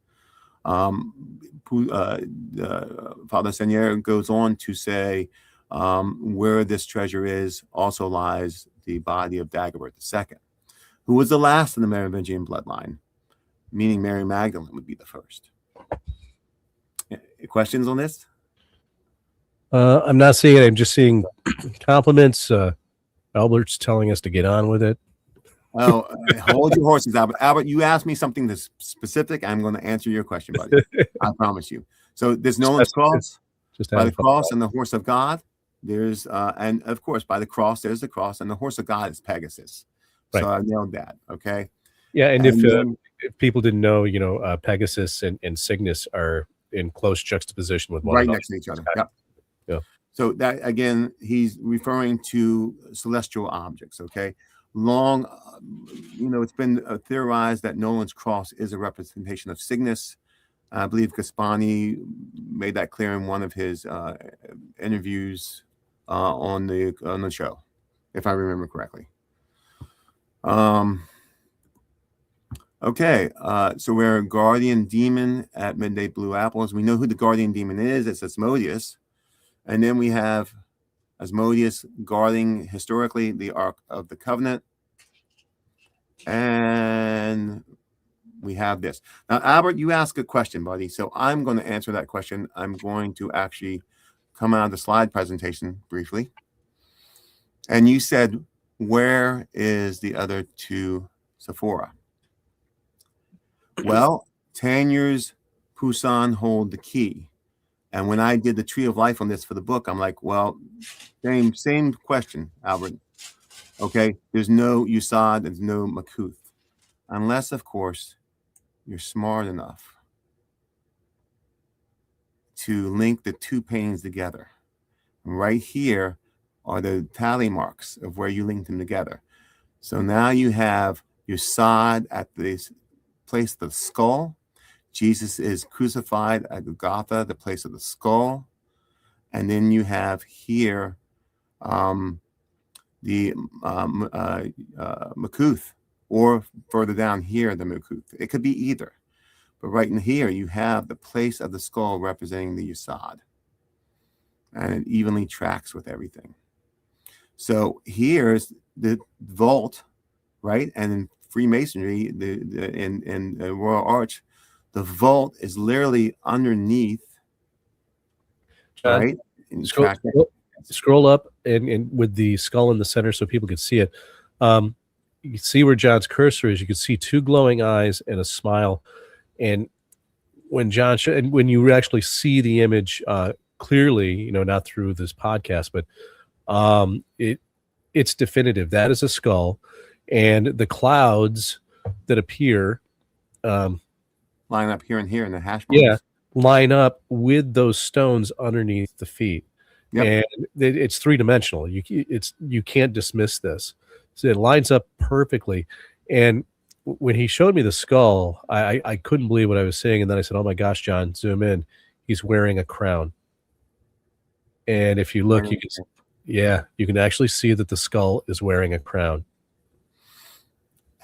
Father Seigneur goes on to say, where this treasure is also lies the body of Dagobert II, who was the last in the Merovingian bloodline, meaning Mary Magdalene would be the first. Questions on this? I'm not seeing it. I'm just seeing compliments. Albert's telling us to get on with it. Oh, hold your horses, Albert. Albert, you asked me something that's specific. I'm going to answer your question, buddy. I promise you. So there's Nolan's cross. Just by the cross and the horse of God. There's and of course by the cross there's the cross, and the horse of God is Pegasus. Right. So I nailed that. Okay. Yeah, and if people didn't know, you know, Pegasus and Cygnus are in close juxtaposition with one right another. next to each other. Yep. Yeah. So that again, he's referring to celestial objects. Okay. Long, you know, it's been theorized that Nolan's cross is a representation of Cygnus. I believe Gaspani made that clear in one of his interviews on the show, if I remember correctly. Okay, so we're a guardian demon at Midday Blue Apples. We know who the guardian demon is. It's Asmodeus. And then we have Asmodeus guarding historically the Ark of the Covenant. And we have this. Now, Albert, you asked a question, buddy. So I'm going to answer that question. I'm going to actually come out of the slide presentation briefly. And you said, where is the other two Sephora? Well, Tanier's Poussin hold the key. And when I did the Tree of Life on this for the book, I'm like, well, same question, Albert. Okay, there's no Yusad, there's no Makuth. Unless, of course, you're smart enough to link the two paintings together. Right here are the tally marks of where you linked them together. So now you have Yusad at this place of the skull. Jesus is crucified at Golgotha, the place of the skull. And then you have here the Makuth, or further down here, the Makuth. It could be either. But right in here, you have the place of the skull representing the Yusad. And it evenly tracks with everything. So here's the vault, right? And in Freemasonry, in the Royal Arch, the vault is literally underneath, John, right? Scroll up and with the skull in the center so people can see it. You can see where John's cursor is. You can see two glowing eyes and a smile. And when John and when you actually see the image clearly, you know, not through this podcast, but it's definitive. That is a skull. and the clouds that appear, line up here and here in the hash marks. yeah, line up with those stones underneath the feet. Yep. And it's three-dimensional. You can't dismiss this. So it lines up perfectly. And when he showed me the skull, I couldn't believe what I was seeing. And then I said, "Oh my gosh, John, zoom in. He's wearing a crown." And if you look, you can actually see that the skull is wearing a crown.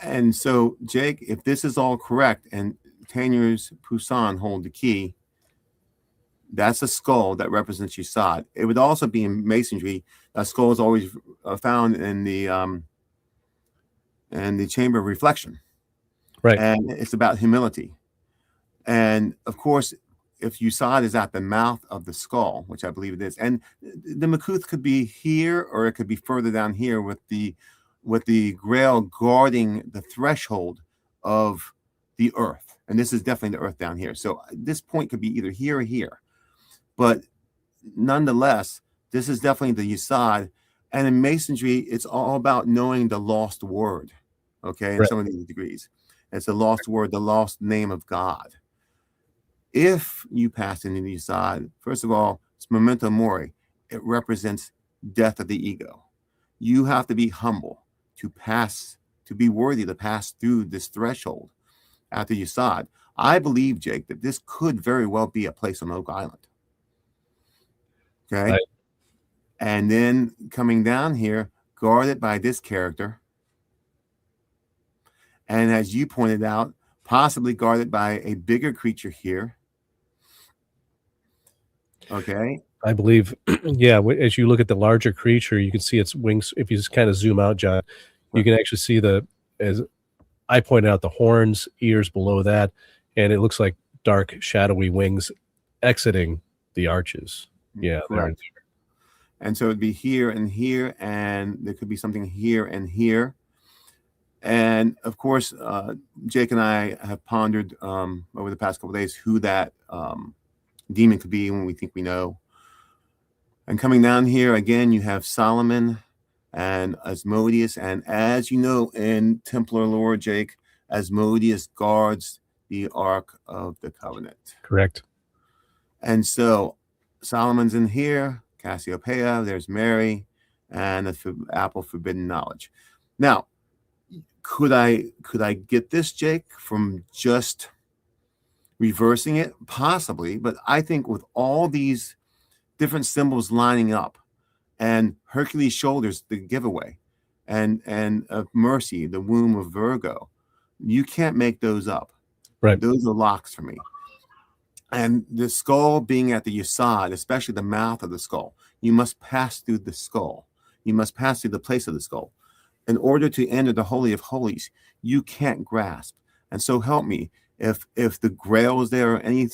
And so, Jake, if this is all correct, and Tanier's Poussin hold the key, that's a skull that represents Yesod. It would also be in masonry. A skull is always found in the chamber of reflection, right? And it's about humility. And of course, if Yesod is at the mouth of the skull, which I believe it is, and the Makuth could be here or it could be further down here with the Grail guarding the threshold of the earth. And this is definitely the earth down here. So this point could be either here or here. But nonetheless, this is definitely the Yesod. And in masonry, it's all about knowing the lost word, okay, in some of these degrees. It's the lost word, the lost name of God. If you pass into the Yesod, first of all, it's memento mori. It represents death of the ego. You have to be humble to be worthy to pass through this threshold after Yesod. I believe, Jake, that this could very well be a place on Oak Island. Okay. Right. And then coming down here, guarded by this character. And as you pointed out, possibly guarded by a bigger creature here. Okay. I believe, yeah, as you look at the larger creature, you can see its wings. If you just kind of zoom out, John, you can actually see as I pointed out, the horns, ears below that, and it looks like dark, shadowy wings exiting the arches. Yeah. And so it'd be here and here, and there could be something here and here. And of course, Jake and I have pondered over the past couple of days who that demon could be when we think we know. And coming down here again, you have Solomon and Asmodeus. And as you know, in Templar lore, Jake, Asmodeus guards the Ark of the Covenant. Correct. And so Solomon's in here, Cassiopeia, there's Mary, and the apple forbidden knowledge. Now, could I get this, Jake, from just reversing it? Possibly, but I think with all these different symbols lining up, and Hercules' shoulders, the giveaway, and mercy, the womb of Virgo, you can't make those up. Right. Those are locks for me. And the skull being at the Yesod, especially the mouth of the skull, you must pass through the skull. You must pass through the place of the skull. In order to enter the Holy of Holies, you can't grasp. And so help me, if the Grail is there or any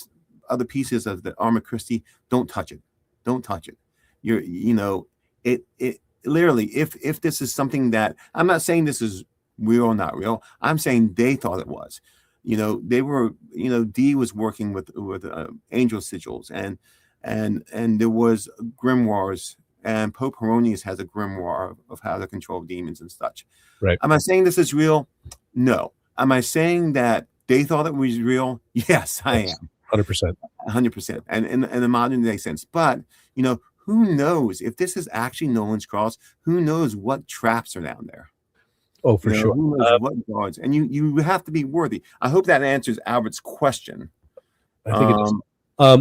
other pieces of the Armor Christi, don't touch it. Don't touch it. It literally, if this is something that, I'm not saying this is real or not real, I'm saying they thought it was. They were, Dee was working with angel sigils, and there was grimoires, and Pope Heronius has a grimoire of how to control demons and such. Right. Am I saying this is real? No. Am I saying that they thought it was real? Yes, I am. 100%. 100%. And in the modern day sense. But, who knows if this is actually Nolan's cross? Who knows what traps are down there? Oh, for sure. Who knows what guards? And you have to be worthy. I hope that answers Albert's question. I think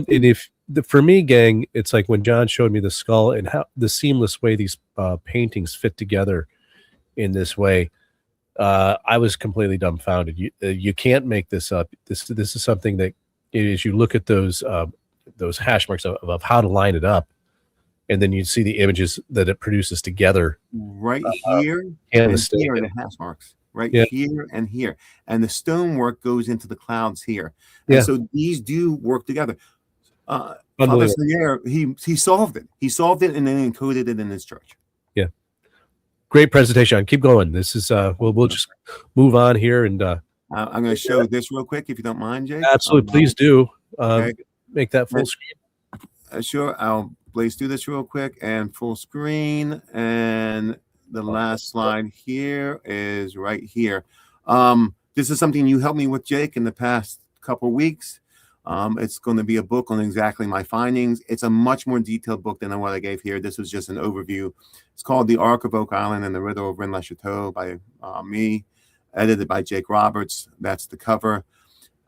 it is. And for me, gang, it's like when John showed me the skull and how the seamless way these paintings fit together in this way, I was completely dumbfounded. You can't make this up. This is something that, as you look at those hash marks of how to line it up, and then you see the images that it produces together. Right here and here are the hash marks. Right here and here. And the stonework goes into the clouds here. And so these do work together. Father Salier, he solved it. He solved it and then encoded it in his church. Yeah. Great presentation. Keep going. This is we'll just move on here, and I'm going to show this real quick if you don't mind, Jake. Absolutely, please do. Make that full screen. Sure. I'll blaze through this real quick and full screen, and the last slide here is right here. This is something you helped me with, Jake, in the past couple of weeks. It's going to be a book on exactly my findings. It's a much more detailed book than what I gave here. This was just an overview. It's called The Ark of Oak Island and the Riddle of Rennes-le-Chateau by me, edited by Jake Roberts. That's the cover.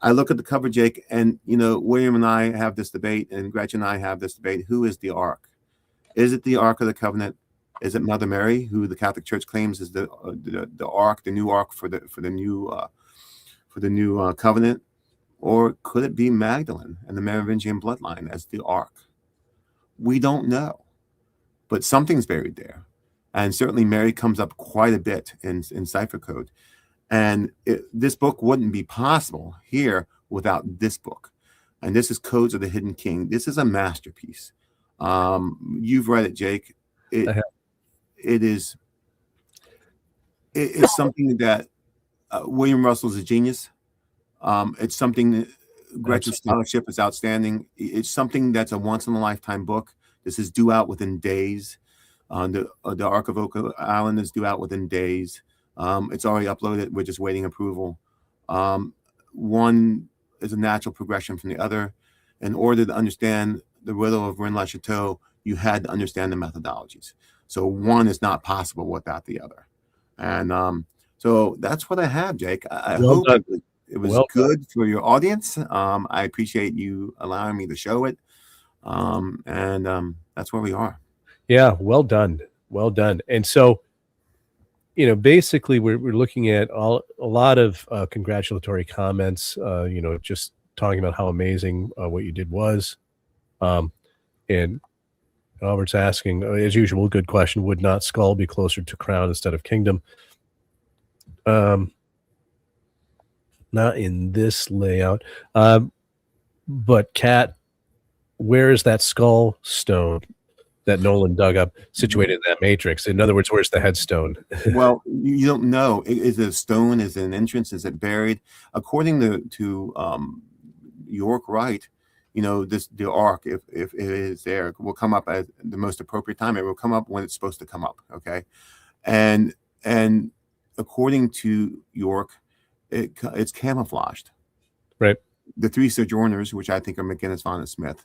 I look at the cover, Jake, and, you know, William and I have this debate, and Gretchen and I have this debate. Who is the Ark? Is it the Ark of the Covenant? Is it Mother Mary, who the Catholic Church claims is the Ark, the new Ark for the new covenant? Or could it be Magdalene and the Merovingian bloodline as the Ark? We don't know, but something's buried there. And certainly Mary comes up quite a bit in cipher code. And this book wouldn't be possible here without this book. And this is Codes of the Hidden King. This is a masterpiece. You've read it, Jake. It's something that William Russell's a genius. It's something that Gretchen's scholarship is outstanding. It's something that's a once in a lifetime book. This is due out within days. The Ark of Oak Island is due out within days. It's already uploaded. We're just waiting approval. One is a natural progression from the other. In order to understand the riddle of Rennes-le-Chateau, you had to understand the methodologies. So one is not possible without the other. And so that's what I have, Jake. I hope it was good for your audience. I appreciate you allowing me to show it. And that's where we are. Yeah, well done. Well done. And so, you know, basically we're looking at a lot of congratulatory comments, you know, just talking about how amazing what you did was. And Albert's asking, as usual, good question, would not skull be closer to crown instead of kingdom? Not in this layout. But Kat, where is that skull stone that Nolan dug up situated in that matrix? In other words, where's the headstone? Well, you don't know. Is it a stone? Is it an entrance? Is it buried? According to York Wright, you know, the Ark, if it is there, will come up at the most appropriate time. It will come up when it's supposed to come up. Okay. And according to York, it's camouflaged. Right. The three sojourners, which I think are McGinnis, Vaughan, and Smith,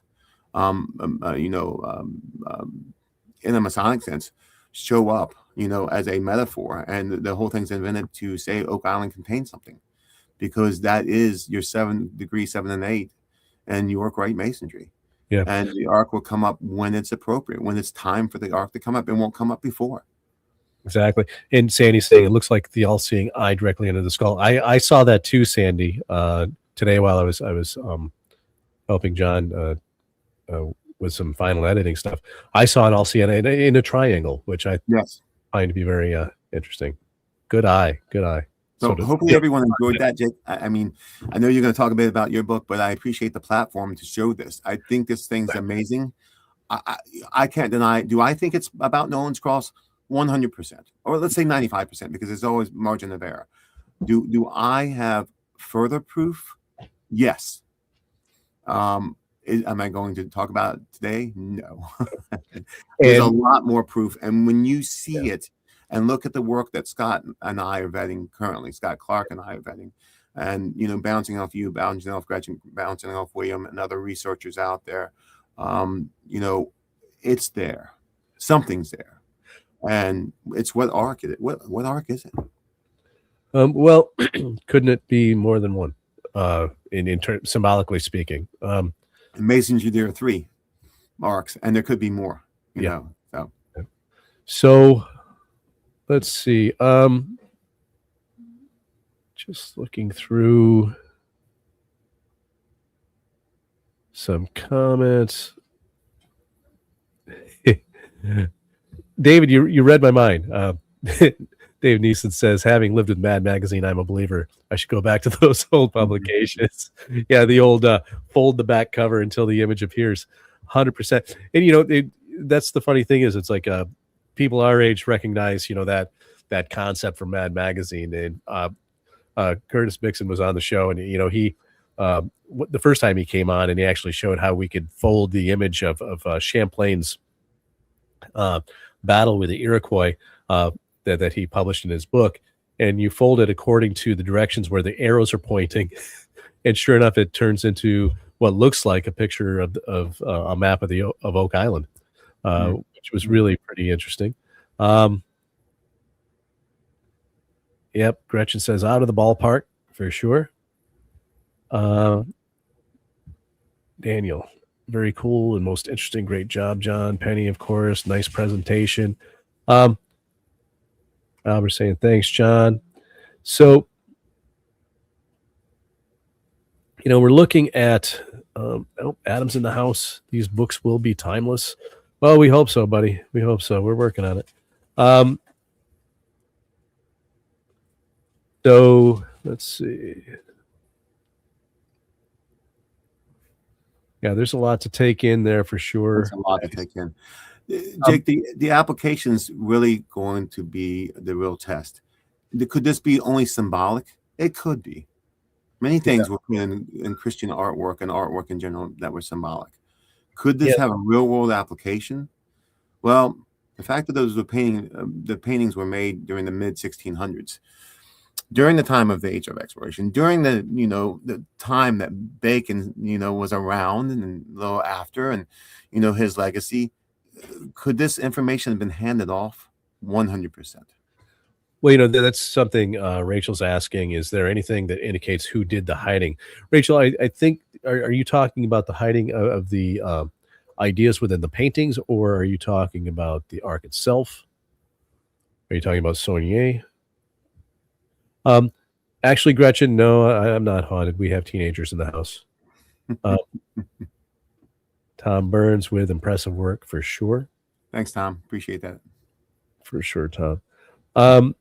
in a Masonic sense, show up, you know, as a metaphor. And the whole thing's invented to say Oak Island contains something, because that is your 7 degree 7 and 8 and York Wright masonry. Yeah. And the Ark will come up when it's appropriate, when it's time for the Ark to come up. It won't come up before. Exactly. And Sandy's saying it looks like the all-seeing eye directly under the skull. I saw that too, Sandy, today while I was helping John with some final editing stuff. I saw an all-seeing in a triangle, which I find to be very interesting. Good eye. Good eye. So hopefully everyone enjoyed that, Jake. I mean, I know you're going to talk a bit about your book, but I appreciate the platform to show this. I think this thing's amazing. I can't deny. Do I think it's about Nolan's cross? 100%, or let's say 95%, because there's always margin of error. Do I have further proof? Yes. Am I going to talk about it today? No. There's a lot more proof, and when you see it and look at the work that Scott and I are vetting currently, Scott Clark and I are vetting, and, you know, bouncing off you, bouncing off Gretchen, bouncing off William and other researchers out there, you know, it's there. Something's there. And it's what Ark is it? What Ark is it? Well, couldn't it be more than one? Symbolically speaking, Masons, there are 3 Arks, and there could be more. You know, so let's see. Just looking through some comments. David, you read my mind. Dave Neeson says, having lived with Mad Magazine, I'm a believer. I should go back to those old publications. Yeah, the old fold the back cover until the image appears. 100%. And, you know, that's the funny thing is, it's like people our age recognize, you know, that concept from Mad Magazine. And Curtis Mixon was on the show, and, you know, he the first time he came on, and he actually showed how we could fold the image of Champlain's battle with the Iroquois that he published in his book, and you fold it according to the directions where the arrows are pointing, and sure enough, it turns into what looks like a picture of a map of Oak Island, which was really pretty interesting. Yep, Gretchen says out of the ballpark for sure. Daniel, very cool and most interesting. Great job, John. Penny, of course, nice presentation. We're saying thanks, John. So, we're looking at Adam's in the house. These books will be timeless. Well, we hope so, buddy. We hope so. We're working on it. So let's see. Yeah, there's a lot to take in there for sure. There's a lot to take in. Jake, the application's really going to be the real test. Could this be only symbolic? It could be. Many things were put in Christian artwork and artwork in general that were symbolic. Could this have a real world application? Well, the fact that the paintings were made during the mid 1600s, during the time of the Age of Exploration, during the time that Bacon was around and a little after, and his legacy, could this information have been handed off? 100%. Well, that's something Rachel's asking. Is there anything that indicates who did the hiding? Rachel, I think, are you talking about the hiding of the ideas within the paintings, or are you talking about the ark itself? Are you talking about Saunier? Actually, Gretchen, no, I'm not haunted. We have teenagers in the house. Tom Burns with impressive work for sure. Thanks, Tom. Appreciate that. For sure, Tom. Let's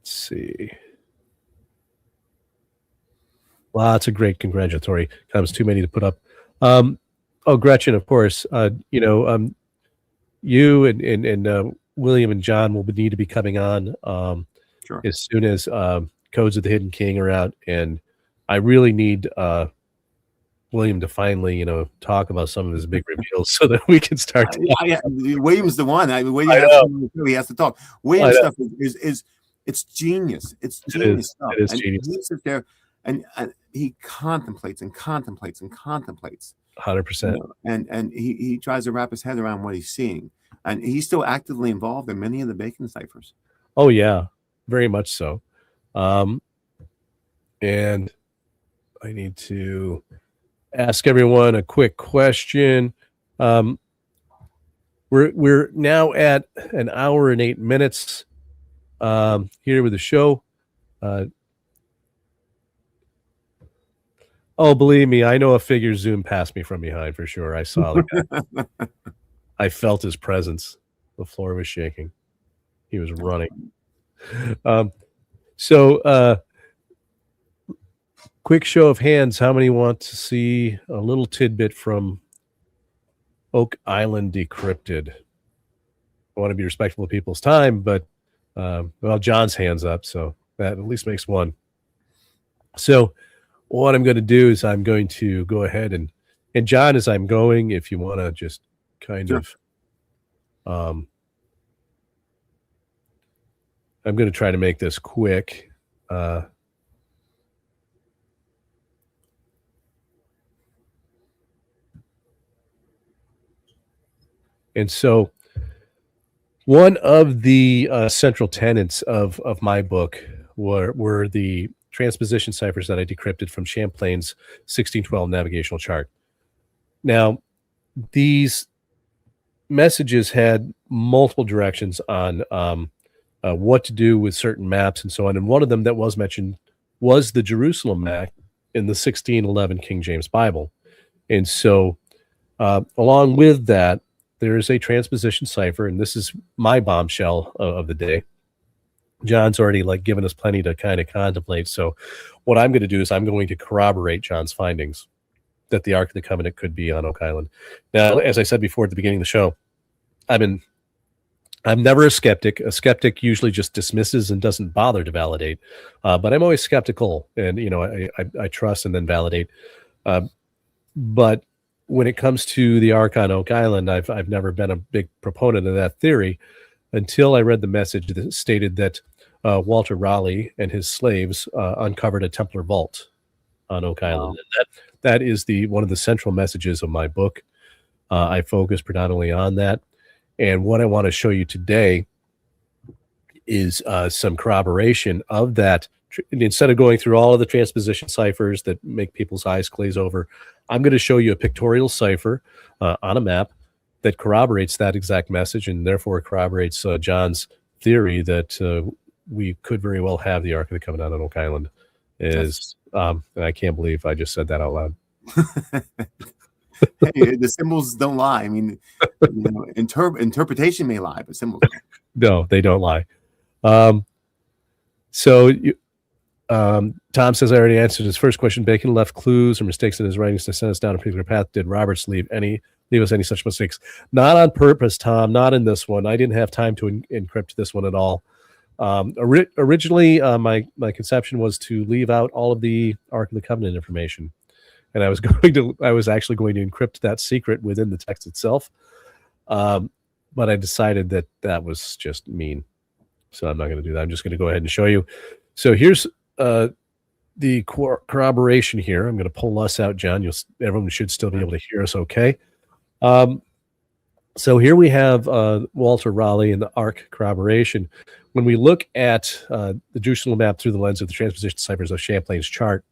see. Lots of great congratulatory comments. Too many to put up. Gretchen, of course. You and William and John will need to be coming on sure. as soon as Codes of the Hidden King are out, and I really need William to finally, talk about some of his big reveals so that we can start. William's the one. He has to talk. William's stuff is it's genius. It's genius stuff. It is genius. He sits there and he contemplates and contemplates and contemplates. 100%. And he tries to wrap his head around what he's seeing. And he's still actively involved in many of the Bacon ciphers. Oh, yeah, very much so. And I need to ask everyone a quick question. We're now at an hour and 8 minutes here with the show. Believe me, I know a figure zoomed past me from behind for sure. I saw the guy. I felt his presence. The floor was shaking. He was running. Quick show of hands. How many want to see a little tidbit from Oak Island Decrypted? I want to be respectful of people's time, but John's hand's up, so that at least makes one. So what I'm going to do is I'm going to go ahead and John, as I'm going, if you want to just kind of, I'm going to try to make this quick. And so one of the central tenets of my book were the transposition ciphers that I decrypted from Champlain's 1612 navigational chart. Now, these messages had multiple directions on what to do with certain maps and so on. And one of them that was mentioned was the Jerusalem map in the 1611 King James Bible. And so along with that, there is a transposition cipher, and this is my bombshell of the day. John's already given us plenty to kind of contemplate. So what I'm going to do is I'm going to corroborate John's findings that the Ark of the Covenant could be on Oak Island. Now, as I said before at the beginning of the show, I'm never a skeptic. A skeptic usually just dismisses and doesn't bother to validate. But I'm always skeptical, and I trust and then validate. But when it comes to the Ark on Oak Island, I've never been a big proponent of that theory. until I read the message that stated that Walter Raleigh and his slaves uncovered a Templar vault on Oak Island. And that is one of the central messages of my book. I focus predominantly on that. And what I want to show you today is some corroboration of that. Instead of going through all of the transposition ciphers that make people's eyes glaze over, I'm going to show you a pictorial cipher on a map that corroborates that exact message, and therefore corroborates John's theory that we could very well have the Ark of the Covenant on Oak Island. And I can't believe I just said that out loud. Hey, the symbols don't lie. I mean, interpretation may lie, but symbols don't. No, they don't lie. Tom says, I already answered his first question. Bacon left clues or mistakes in his writings to send us down a particular path. Did Roberts leave us any such mistakes? Not on purpose, Tom. Not in this one. I didn't have time to encrypt this one at all. Originally, my conception was to leave out all of the Ark of the Covenant information, and I was actually going to encrypt that secret within the text itself. But I decided that was just mean, so I'm not going to do that. I'm just going to go ahead and show you. So here's the corroboration here. I'm going to pull us out, John. Everyone should still be able to hear us okay. So here we have Walter Raleigh and the Ark corroboration. When we look at the Jerusalem map through the lens of the transposition ciphers of Champlain's chart,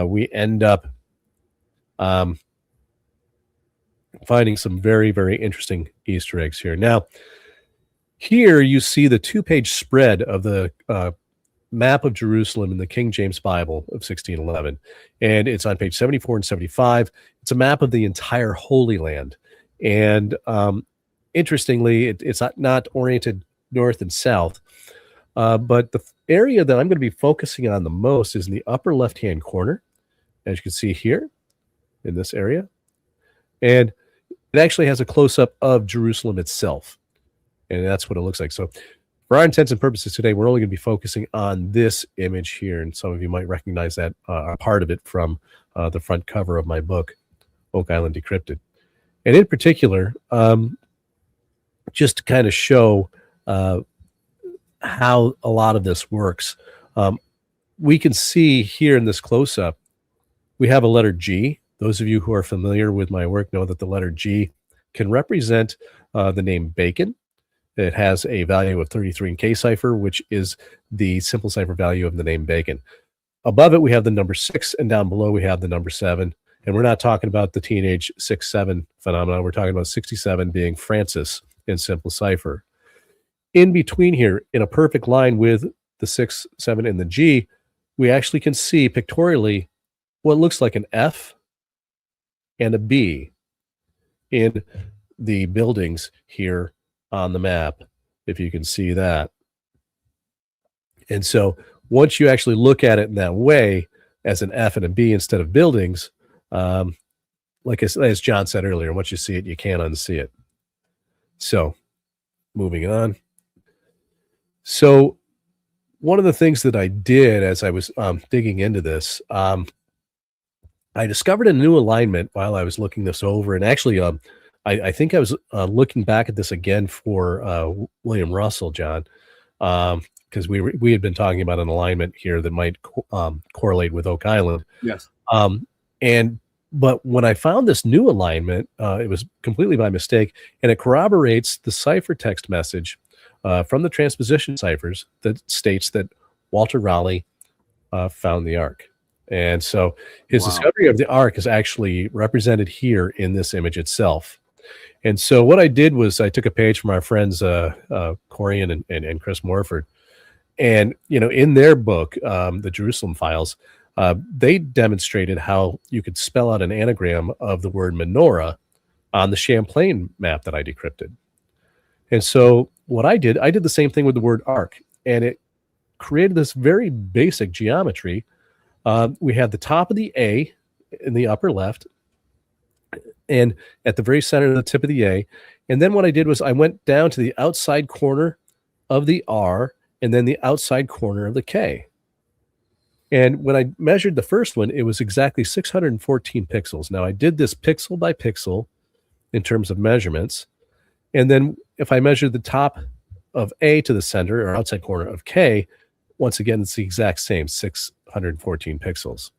we end up finding some very, very interesting Easter eggs here. Now, here you see the 2-page spread of the map of Jerusalem in the King James Bible of 1611. And it's on page 74 and 75. It's a map of the entire Holy Land. And interestingly, it's not oriented north and south. But the area that I'm going to be focusing on the most is in the upper left-hand corner, as you can see here in this area. And it actually has a close-up of Jerusalem itself. And that's what it looks like. So for our intents and purposes today, we're only going to be focusing on this image here. And some of you might recognize that part of it from the front cover of my book, Oak Island Decrypted. And in particular, just to kind of show how a lot of this works, we can see here in this close-up, we have a letter G. Those of you who are familiar with my work know that the letter G can represent the name Bacon. It has a value of 33 in K cipher, which is the simple cipher value of the name Bacon. Above it, we have the number 6, and down below, we have the number 7. And we're not talking about the teenage 6-7 phenomenon. We're talking about 67 being Francis in simple cipher. In between here, in a perfect line with the 6, 7, and the G, we actually can see pictorially what looks like an F and a B in the buildings here on the map, if you can see that. And so once you actually look at it in that way, as an F and a B instead of buildings, as John said earlier, once you see it, you can't unsee it. So moving on. So one of the things that I did as I was digging into this, I discovered a new alignment while I was looking this over. And actually, I think I was looking back at this again for William Russell, John, because we had been talking about an alignment here that might correlate with Oak Island. Yes. But when I found this new alignment, it was completely by mistake, and it corroborates the ciphertext message from the transposition ciphers that states that Walter Raleigh found the Ark. And so his discovery of the Ark is actually represented here in this image itself. And so what I did was I took a page from our friends Corian and Chris Morford, and in their book, the Jerusalem Files, they demonstrated how you could spell out an anagram of the word menorah on the Champlain map that I decrypted. And so what I did the same thing with the word ark, and it created this very basic geometry. We had the top of the A in the upper left, and at the very center of the tip of the A. And then what I did was I went down to the outside corner of the R and then the outside corner of the K. And when I measured the first one, it was exactly 614 pixels. Now I did this pixel by pixel in terms of measurements. And then if I measured the top of A to the center or outside corner of K, once again, it's the exact same, 614 pixels.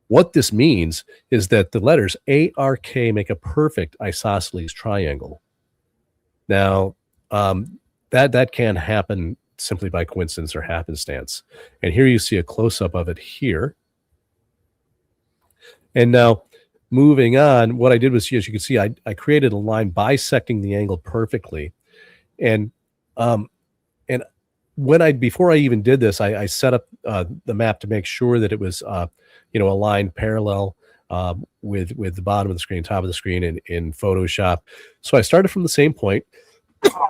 What this means is that the letters ARK make a perfect isosceles triangle. Now, that can happen simply by coincidence or happenstance. And here you see a close-up of it here. And now, moving on, what I did was, as you can see, I created a line bisecting the angle perfectly. And before I even did this, I set up the map to make sure that it was aligned parallel with the bottom of the screen, top of the screen in Photoshop. So I started from the same point,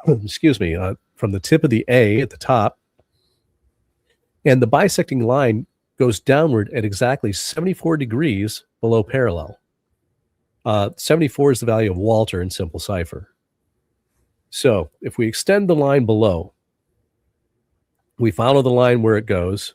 excuse me, from the tip of the A at the top, and the bisecting line goes downward at exactly 74 degrees below parallel. 74 is the value of Walter in simple cipher. So if we extend the line below, we follow the line where it goes,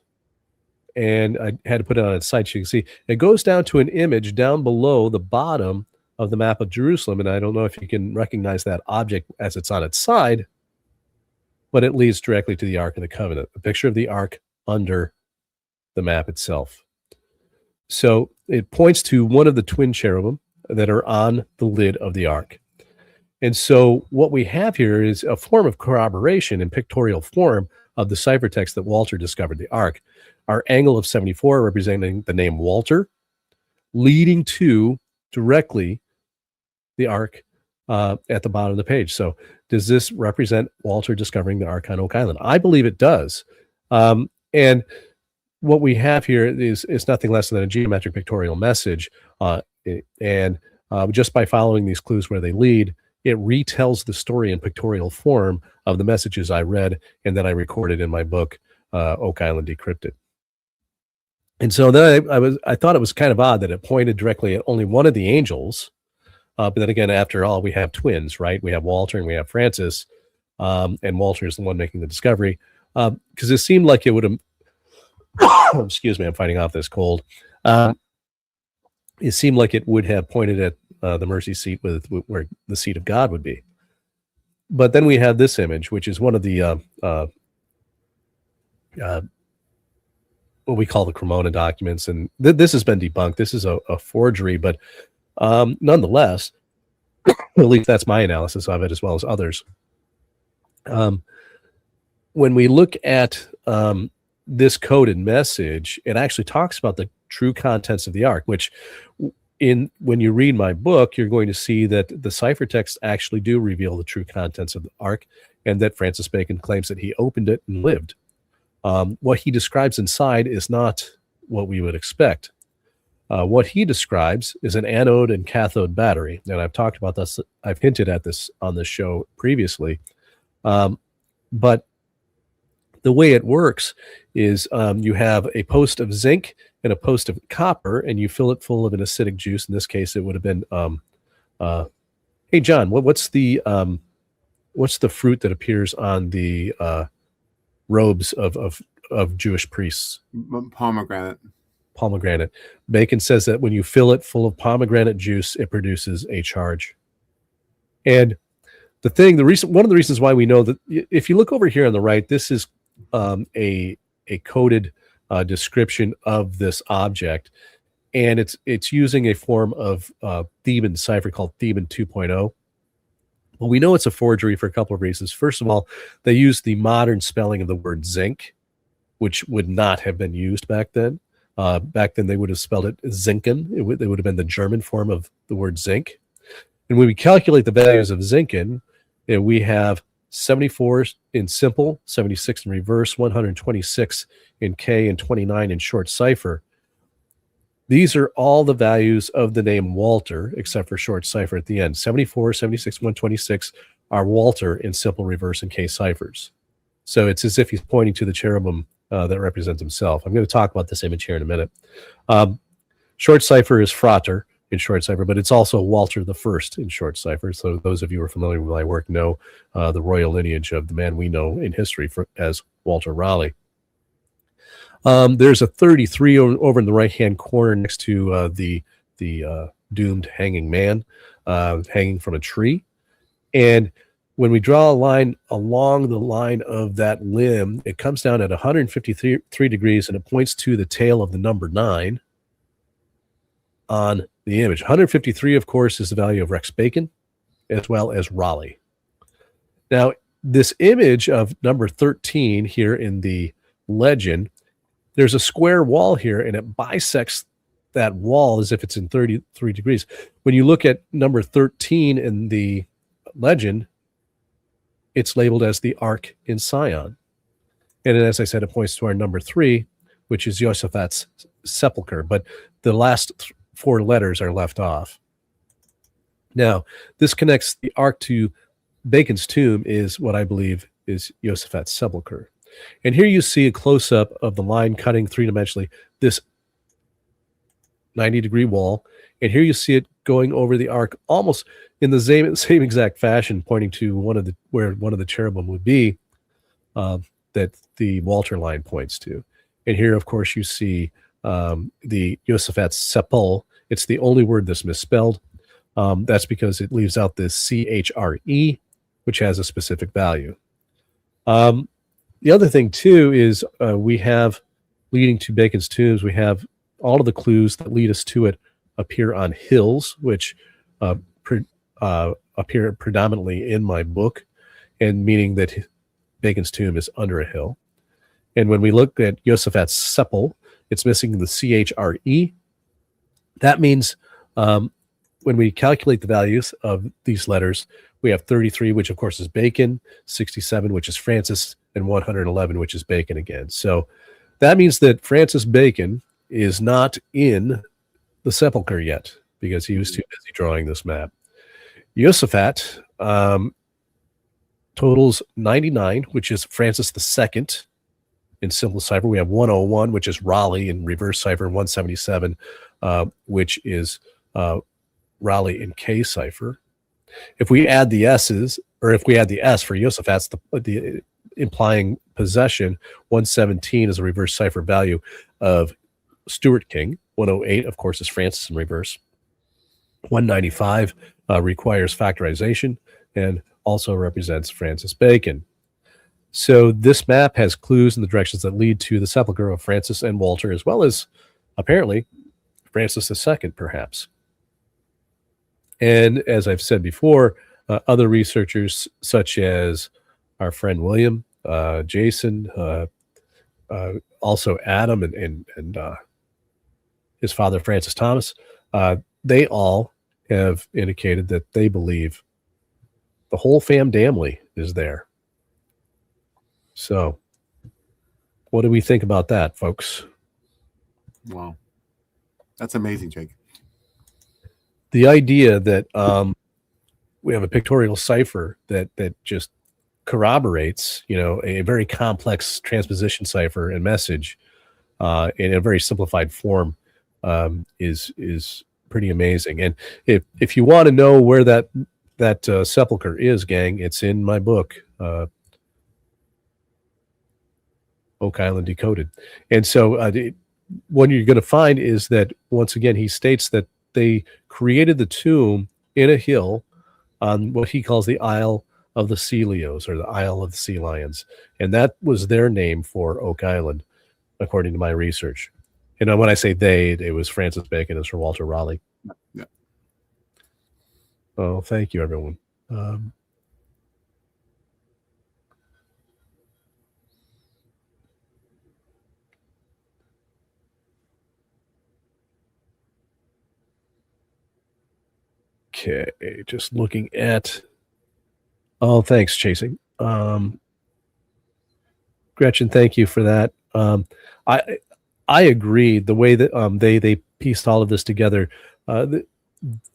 and I had to put it on its side so you can see it goes down to an image down below the bottom of the map of Jerusalem. And I don't know if you can recognize that object as it's on its side, but it leads directly to the Ark of the Covenant, a picture of the Ark under the map itself. So it points to one of the twin cherubim that are on the lid of the Ark. And so what we have here is a form of corroboration in pictorial form of the ciphertext that Walter discovered the Ark. Our angle of 74 representing the name Walter, leading to directly the Ark at the bottom of the page. So does this represent Walter discovering the Ark on Oak Island? I believe it does. And what we have here is nothing less than a geometric pictorial message. Just by following these clues where they lead, it retells the story in pictorial form of the messages I read and that I recorded in my book, Oak Island Decrypted. And so then I thought it was kind of odd that it pointed directly at only one of the angels. But then again, after all, we have twins, right? We have Walter and we have Francis, and Walter is the one making the discovery. Because it seemed like it would have, excuse me, I'm fighting off this cold. It seemed like it would have pointed at the mercy seat where the seat of God would be. But then we have this image, which is one of the what we call the Cremona documents. And this has been debunked. This is a forgery, but nonetheless, at least that's my analysis of it as well as others. When we look at this coded message, it actually talks about the true contents of the Ark, which when you read my book, you're going to see that the ciphertexts actually do reveal the true contents of the Ark, and that Francis Bacon claims that he opened it and lived. What he describes inside is not what we would expect. What he describes is an anode and cathode battery, and I've talked about this. I've hinted at this on this show previously, but the way it works is you have a post of zinc and a post of copper, and you fill it full of an acidic juice. In this case, it would have been, hey John, what's the fruit that appears on the robes of Jewish priests? Pomegranate. Pomegranate. Bacon says that when you fill it full of pomegranate juice, it produces a charge. And one of the reasons why we know that, if you look over here on the right, this is a coded description of this object, and it's using a form of Theban cipher called Theban 2.0. Well, we know it's a forgery for a couple of reasons. First of all, they used the modern spelling of the word zinc, which would not have been used back then. Back then, they would have spelled it zinken. It would have been the German form of the word zinc. And when we calculate the values of zinken, we have 74 in simple, 76 in reverse, 126 in K, and 29 in short cipher. These are all the values of the name Walter, except for short cipher at the end. 74, 76, 126 are Walter in simple, reverse, and K ciphers. So it's as if he's pointing to the cherubim that represents himself. I'm going to talk about this image here in a minute. Short cipher is Frater in short cipher, but it's also Walter the First in short cipher. So those of you who are familiar with my work know the royal lineage of the man we know in history as Walter Raleigh. There's a 33 over in the right-hand corner next to the doomed hanging man hanging from a tree. And when we draw a line along the line of that limb, it comes down at 153 degrees, and it points to the tail of the number 9 on the image. 153, of course, is the value of Rex Bacon, as well as Raleigh. Now, this image of number 13 here in the legend, there's a square wall here, and it bisects that wall as if it's in 33 degrees. When you look at number 13 in the legend, it's labeled as the Ark in Sion. And as I said, it points to our number 3, which is Josaphat's sepulcher, but the last 4 letters are left off. Now, this connects the Ark to Bacon's tomb, is what I believe is Josaphat's sepulcher. And here you see a close-up of the line cutting 3-dimensionally this 90-degree wall, and here you see it going over the Ark almost in the same exact fashion, pointing to where one of the cherubim would be, that the Walter line points to. And here, of course, you see the Josaphat's sepul. It's the only word that's misspelled. That's because it leaves out this CHRE, which has a specific value. The other thing, too, is we have, leading to Bacon's tombs, we have all of the clues that lead us to it appear on hills, which appear predominantly in my book, and meaning that Bacon's tomb is under a hill. And when we look at Josaphat's sepul, it's missing the CHRE. That means when we calculate the values of these letters, we have 33, which of course is Bacon, 67, which is Francis, and 111, which is Bacon again. So that means that Francis Bacon is not in the sepulcher yet, because he was too busy drawing this map. Josaphat totals 99, which is Francis II in simple cipher. We have 101, which is Raleigh in reverse cipher, and 177, which is Raleigh in K cipher. If we add the S's, or if we add the S for Josaphat's, the implying possession, 117 is a reverse cipher value of Stuart King. 108, of course, is Francis in reverse. 195 requires factorization and also represents Francis Bacon. So this map has clues in the directions that lead to the sepulcher of Francis and Walter, as well as apparently Francis II, perhaps. And as I've said before, other researchers such as our friend William, Jason, also Adam, and his father Francis Thomas, they all have indicated that they believe the whole family is there. So what do we think about that, folks? Wow. That's amazing, Jake. The idea that we have a pictorial cipher that just corroborates, a very complex transposition cipher and message in a very simplified form is pretty amazing. And if you want to know where that sepulcher is, gang, it's in my book, Oak Island Decoded. And so what you're going to find is that, once again, he states that they created the tomb in a hill on what he calls the Isle of the Sea Leos, or the Isle of the Sea Lions. And that was their name for Oak Island, according to my research. And when I say they, it was Francis Bacon and Sir Walter Raleigh. Yeah. Oh, thank you, everyone. Okay, just looking at. Oh, thanks, Chasing. Gretchen, thank you for that. I agree. The way that they pieced all of this together, the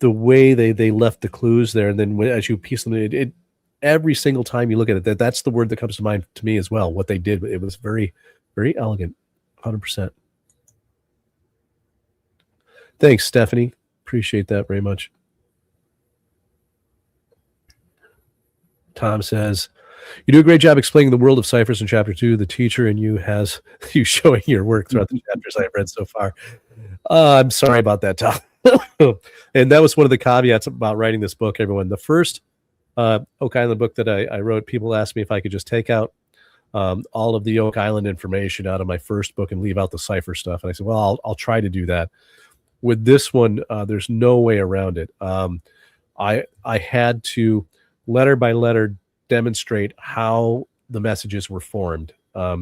way they left the clues there, and then as you piece them, it every single time you look at it, that's the word that comes to mind to me as well. What they did, it was very, very elegant, 100%. Thanks, Stephanie. Appreciate that very much. Tom says, you do a great job explaining the world of ciphers in chapter 2. The teacher in you has you showing your work throughout the chapters I've read so far. I'm sorry about that, Tom. And that was one of the caveats about writing this book, everyone. The first Oak Island book that I wrote, people asked me if I could just take out all of the Oak Island information out of my first book and leave out the cipher stuff. And I said, well, I'll try to do that. With this one, there's no way around it. I had to letter by letter demonstrate how the messages were formed. I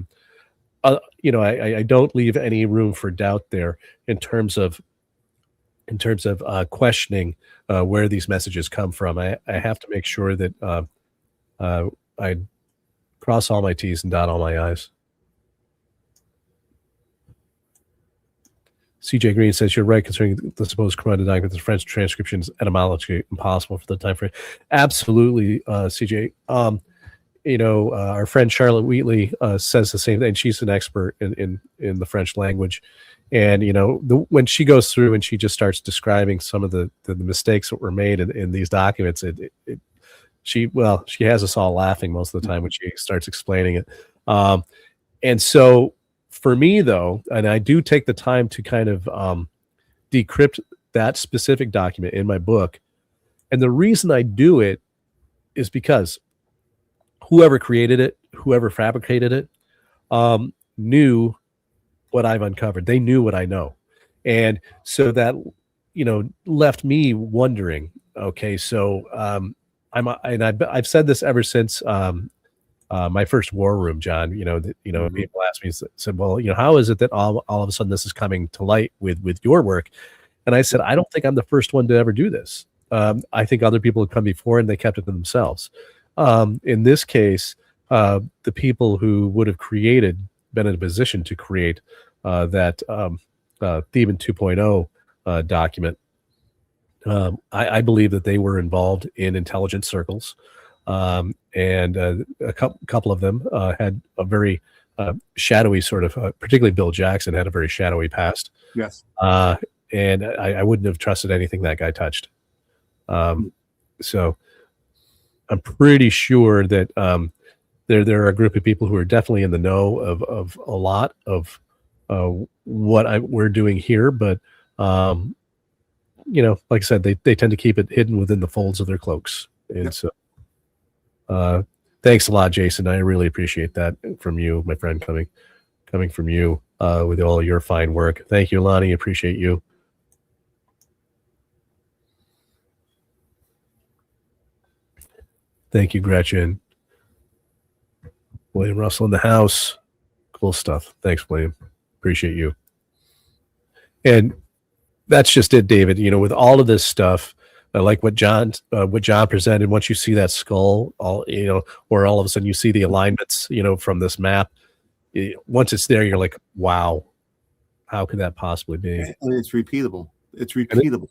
don't leave any room for doubt there in terms of questioning where these messages come from. I have to make sure that I cross all my T's and dot all my I's. CJ Green says you're right concerning the supposed Corona document. The French transcription is etymologically impossible for the time frame. Absolutely, CJ. Our friend Charlotte Wheatley says the same thing. She's an expert in the French language. And, when she goes through and she just starts describing some of the mistakes that were made in these documents, she has us all laughing most of the time when she starts explaining it. And so for me, though, and I do take the time to kind of decrypt that specific document in my book. And the reason I do it is because whoever created it, whoever fabricated it, knew what I've uncovered. They knew what I know. And so that, left me wondering, okay, so I've said this ever since my first war room, John, people ask me, said, well, how is it that all of a sudden this is coming to light with your work? And I said, I don't think I'm the first one to ever do this. I think other people have come before and they kept it to themselves. In this case, the people who would have been in a position to create that Theban 2.0 document, I believe that they were involved in intelligence circles. And a couple of them had a very shadowy sort of, particularly Bill Jackson had a very shadowy past. Yes. And I wouldn't have trusted anything that guy touched. So I'm pretty sure that there are a group of people who are definitely in the know of a lot of what we're doing here, but like I said, they tend to keep it hidden within the folds of their cloaks. And so thanks a lot, Jason. I really appreciate that from you, my friend, coming from you with all your fine work. Thank you, Lonnie. Appreciate you. Thank you, Gretchen. William Russell in the house. Cool stuff. Thanks, William. Appreciate you. And that's just it, David. With all of this stuff, I like what John presented. Once you see that skull, or all of a sudden you see the alignments, from this map. Once it's there, you're like, wow, how could that possibly be? And it's repeatable. It's repeatable.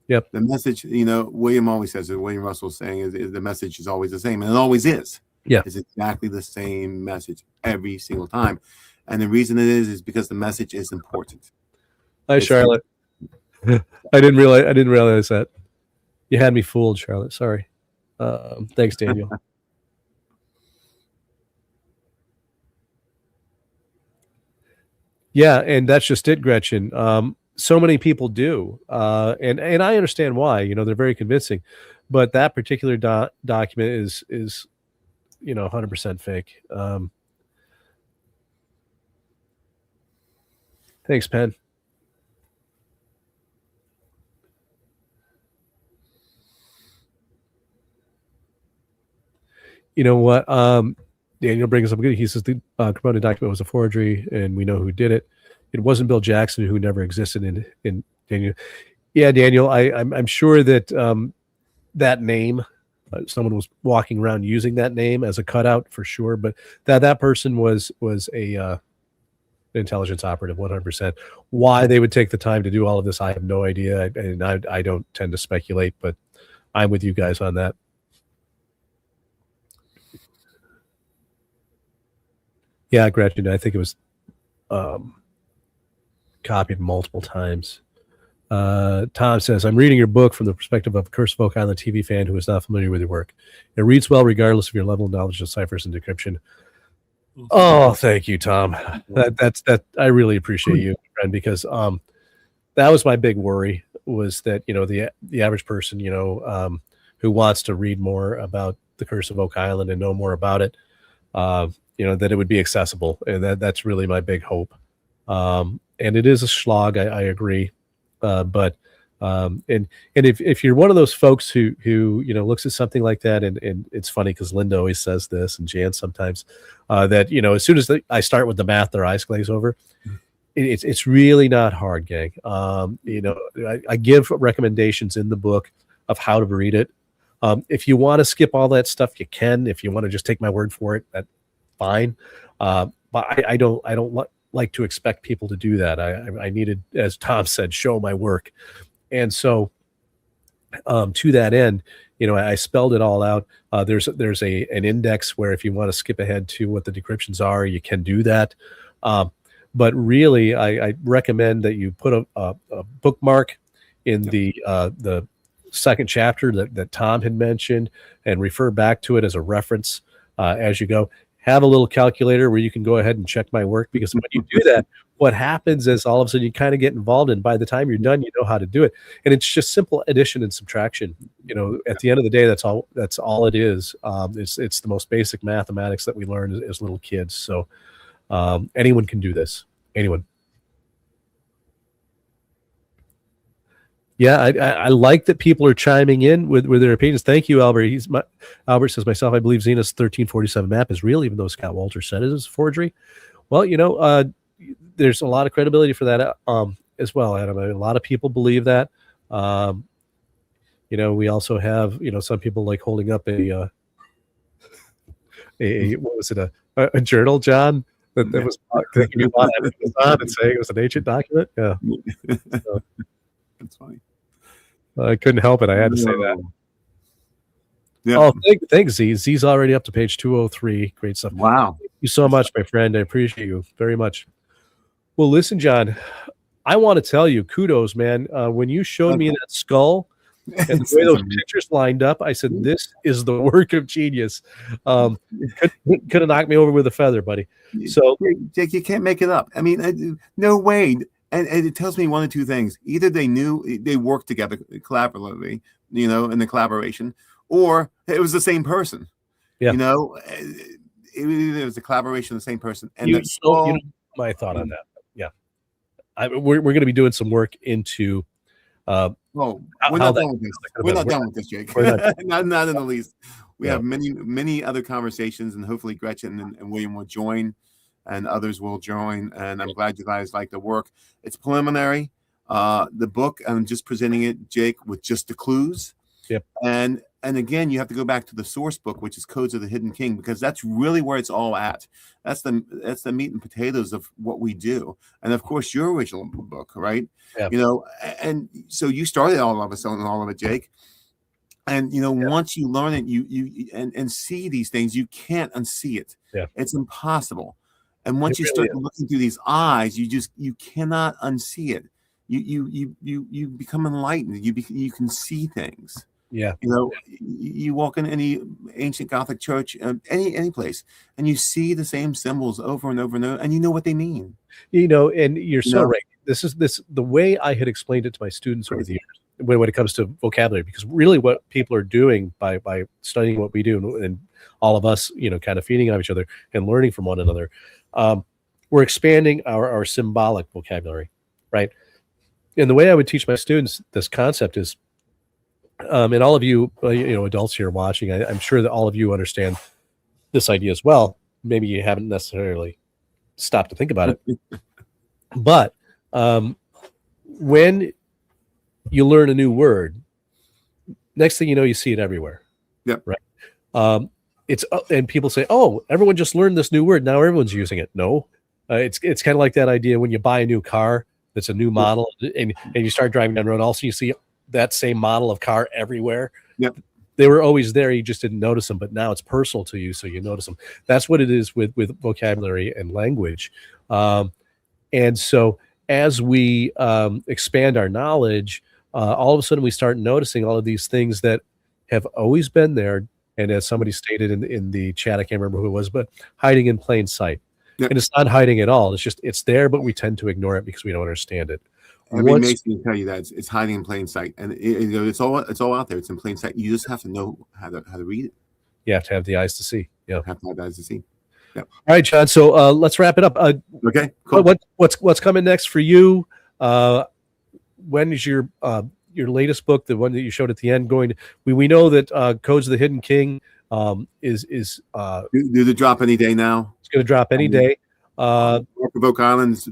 Yep. The message, William always says it. William Russell's saying is the message is always the same, and it always is. Yeah. It's exactly the same message every single time. And the reason it is because the message is important. Hi, Charlotte. I didn't realize that. You had me fooled, Charlotte. Sorry. Thanks, Daniel. Yeah, and that's just it, Gretchen. So many people do, and I understand why. They're very convincing, but that particular document is 100% fake. Thanks, Penn. You know what? Daniel brings up good. He says the Cremona document was a forgery, and we know who did it. It wasn't Bill Jackson, who never existed in Daniel. Yeah, Daniel, I'm sure that that name, someone was walking around using that name as a cutout for sure, but that person was a intelligence operative, 100%. Why they would take the time to do all of this, I have no idea, and I don't tend to speculate, but I'm with you guys on that. Yeah, Gretchen, I think it was copied multiple times. Tom says, I'm reading your book from the perspective of a Curse of Oak Island TV fan who is not familiar with your work. It reads well regardless of your level of knowledge of ciphers and decryption. Oh, thank you, Tom. That's I really appreciate you, friend, because that was my big worry, was that the average person who wants to read more about the Curse of Oak Island and know more about it, that it would be accessible. And that's really my big hope. And it is a slog, I agree. But and if you're one of those folks who looks at something like that, and it's funny because Linda always says this, and Jan sometimes, that as soon as I start with the math, their eyes glaze over. It's really not hard, gang. I give recommendations in the book of how to read it. If you want to skip all that stuff, you can. If you want to just take my word for it, that's fine. But I don't like to expect people to do that. I needed, as Tom said, show my work. And so to that end, I spelled it all out. There's an index where if you want to skip ahead to what the decryptions are, you can do that. But really, I recommend that you put a bookmark in the second chapter that Tom had mentioned, and refer back to it as a reference as you go. Have a little calculator where you can go ahead and check my work, because when you do that, what happens is all of a sudden you kind of get involved, and by the time you're done, you know how to do it. And it's just simple addition and subtraction. At the end of the day, that's all it is. It's the most basic mathematics that we learn as little kids. So anyone can do this. Anyone. Yeah, I like that people are chiming in with their opinions. Thank you, Albert. Albert says, myself, I believe Zena's 1347 map is real, even though Scott Walters said it is a forgery. Well, there's a lot of credibility for that as well, Adam. A lot of people believe that. We also have some people like holding up a what was it, a journal, John, that was that can be bought on Amazon and saying it was an ancient document. Yeah, so, that's funny. I couldn't help it. I had to say that. Yeah. Oh, thanks, Z. Z's already up to page 203. Great stuff. Wow. Thank you so much, my friend. I appreciate you very much. Well, listen, John, I want to tell you, kudos, man. When you showed me that skull and the way those pictures lined up, I said, this is the work of genius. Could have knocked me over with a feather, buddy. So, Jake, you can't make it up. I mean, no way. And it tells me one of two things. Either they worked together collaboratively, in the collaboration, or it was the same person. Yeah. It was a collaboration of the same person. And my thought on that. Yeah. We're going to be doing some work into we're not done with this. We're not done with this, Jake. not in the least. We have many other conversations, and hopefully Gretchen and William will join, and others will join. And I'm glad you guys like the work. It's preliminary. The book, I'm just presenting it, Jake, with just the clues. Yep. And again, you have to go back to the source book, which is Codes of the Hidden King, because that's really where it's all at. That's the meat and potatoes of what we do. And of course, your original book, right? Yeah. And so you started all of it, Jake. And once you learn it, you and see these things, you can't unsee it. Yeah. It's impossible. And once you start looking through these eyes, you cannot unsee it. You become enlightened. You can see things. Yeah. You walk in any ancient Gothic church, any place, and you see the same symbols over and over and over, and you know what they mean. And you're so right. This is the way I had explained it to my students over the years when it comes to vocabulary, because really what people are doing by studying what we do, and all of us, kind of feeding on each other and learning from one another, we're expanding our symbolic vocabulary, right? And the way I would teach my students this concept is, and all of you, adults here watching, I'm sure that all of you understand this idea as well. Maybe you haven't necessarily stopped to think about it. But when you learn a new word, next thing you know, you see it everywhere. Yeah. Right. And people say, "Oh, everyone just learned this new word. Now everyone's using it." No, it's kind of like that idea when you buy a new car that's a new model, and you start driving down the road. Also, you see that same model of car everywhere. Yep. They were always there. You just didn't notice them, but now it's personal to you, so you notice them. That's what it is with vocabulary and language. And so as we expand our knowledge, all of a sudden we start noticing all of these things that have always been there. And as somebody stated in the chat, I can't remember who it was, but hiding in plain sight. Yep. And it's not hiding at all. It's just, it's there, but we tend to ignore it because we don't understand it. Every Mason will tell you that it's hiding in plain sight, and it's all out there. It's in plain sight. You just have to know how to read it. You have to have the eyes to see. Yeah, have to have eyes to see. Yep. All right, John. So let's wrap it up. Okay. Cool. What's coming next for you? When is your latest book, the one that you showed at the end, going to? We know that Codes of the Hidden King is do the drop any day now. It's going to drop any day. Of Oak Island's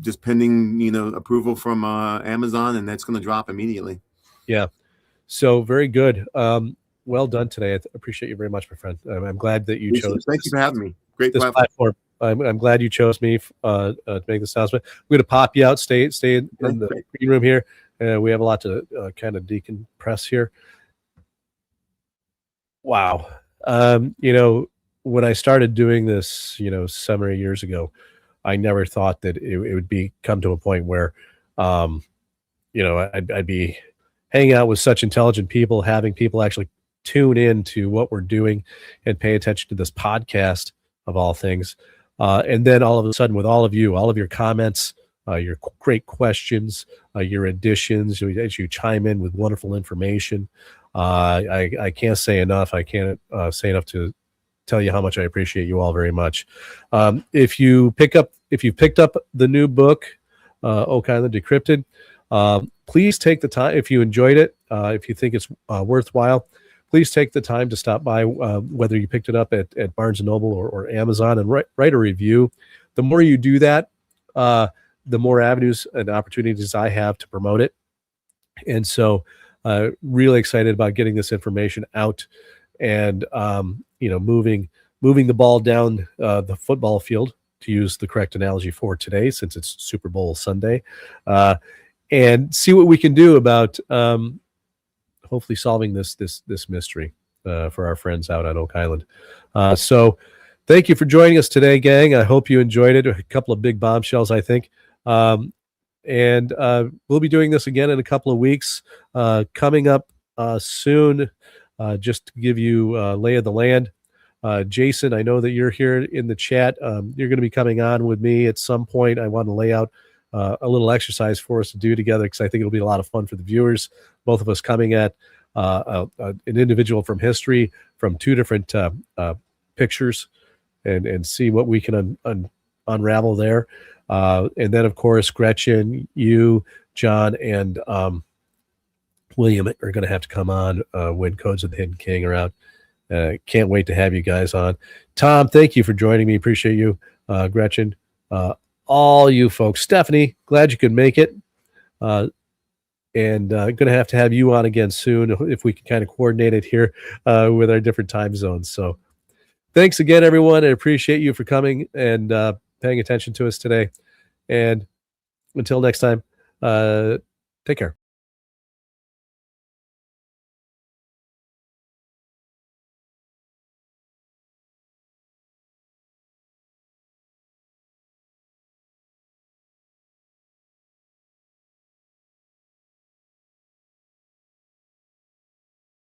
just pending, approval from Amazon, and that's going to drop immediately. Yeah. So very good. Well done today. I appreciate you very much, my friend. I'm glad that you chose. Thank you for having me. Great this platform. I'm glad you chose me to make this announcement. We're going to pop you out. Stay in the green room here. We have a lot to kind of decompress here. Wow. When I started doing this, 7 or 8 years ago, I never thought that it would come to a point where, I'd be hanging out with such intelligent people, having people actually tune in to what we're doing and pay attention to this podcast of all things. And then all of a sudden, with all of your comments, your great questions, your additions, as you chime in with wonderful information, I can't say enough. I can't say enough to tell you how much I appreciate you all very much. If you picked up the new book, Oak Island Decrypted, please take the time. If you enjoyed it, if you think it's worthwhile, please take the time to stop by, whether you picked it up at Barnes & Noble or Amazon, and write a review. The more you do that, the more avenues and opportunities I have to promote it. And so really excited about getting this information out and, moving the ball down the football field, to use the correct analogy for today, since it's Super Bowl Sunday, and see what we can do about hopefully solving this mystery for our friends out on Oak Island. So thank you for joining us today, gang. I hope you enjoyed it. A couple of big bombshells, I think. And we'll be doing this again in a couple of weeks. Coming up soon, just to give you lay of the land. Jason, I know that you're here in the chat. You're going to be coming on with me at some point. I want to lay out a little exercise for us to do together, because I think it'll be a lot of fun for the viewers. Both of us coming at an individual from history from two different pictures, and see what we can unravel there. And then, of course, Gretchen, you, John, and William are going to have to come on when Codes of the Hidden King are out. Can't wait to have you guys on. Tom, thank you for joining me. Appreciate you. Gretchen, all you folks. Stephanie, glad you could make it. And going to have you on again soon, if we can kind of coordinate it here with our different time zones. So thanks again, everyone. I appreciate you for coming and paying attention to us today. And until next time, take care.